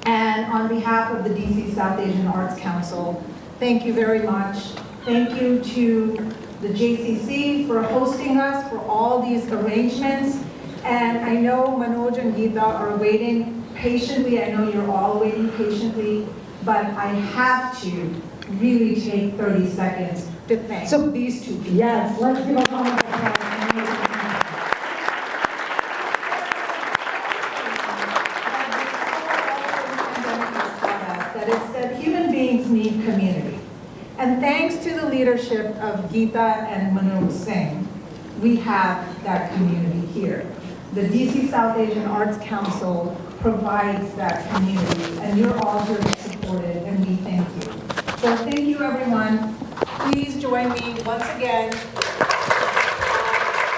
And on behalf of the DC South Asian Arts Council, thank you very much. Thank you to the JCC for hosting us, for all these arrangements. And I know Manoj and Geeta are waiting patiently. I know you're all waiting patiently, but I have to really take 30 seconds to thank these 2 people. Yes, let's give a round of applause. That it's that human beings need community. And thanks to the leadership of Geeta and Manoj Singh, we have that community here. The DC South Asian Arts Council provides that community, and you're all here to support it, and we thank you. So thank you, everyone. Please join me once again.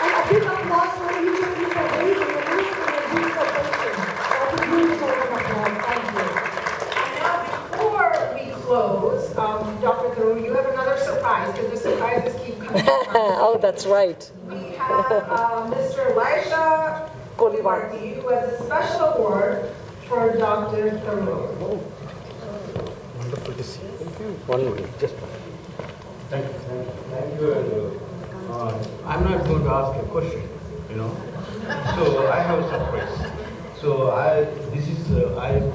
A big applause for you. very generous and a good supportion. That's a beautiful applause. Thank you. And now, before we close, Dr. Tharoor, you have another surprise, because the surprises keep coming. Oh, that's right. We have Mr. Elisha Kolivarti, who has a special award for Dr. Tharoor. Wonderful to see you. One minute, just one. Thank you. I'm not going to ask a question, you know. So I have a surprise. So I'm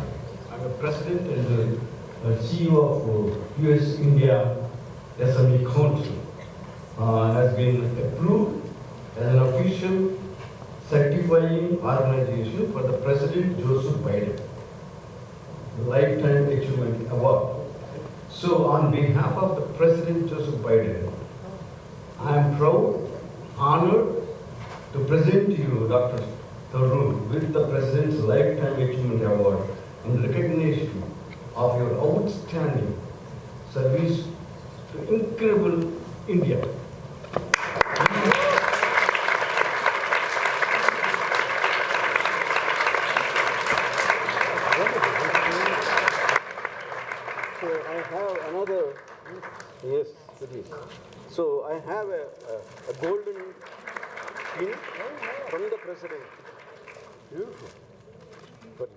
a president and CEO of US-India SME Council. Has been approved as an official certifying organization for the President Joseph Biden Lifetime Achievement Award. So on behalf of the President Joseph Biden, I am proud, honored to present to you, Dr. Tharoor, with the President's Lifetime Achievement Award in recognition of your outstanding service to incredible India. So I have another, yes, it is. So I have a golden pin from the President. Beautiful. But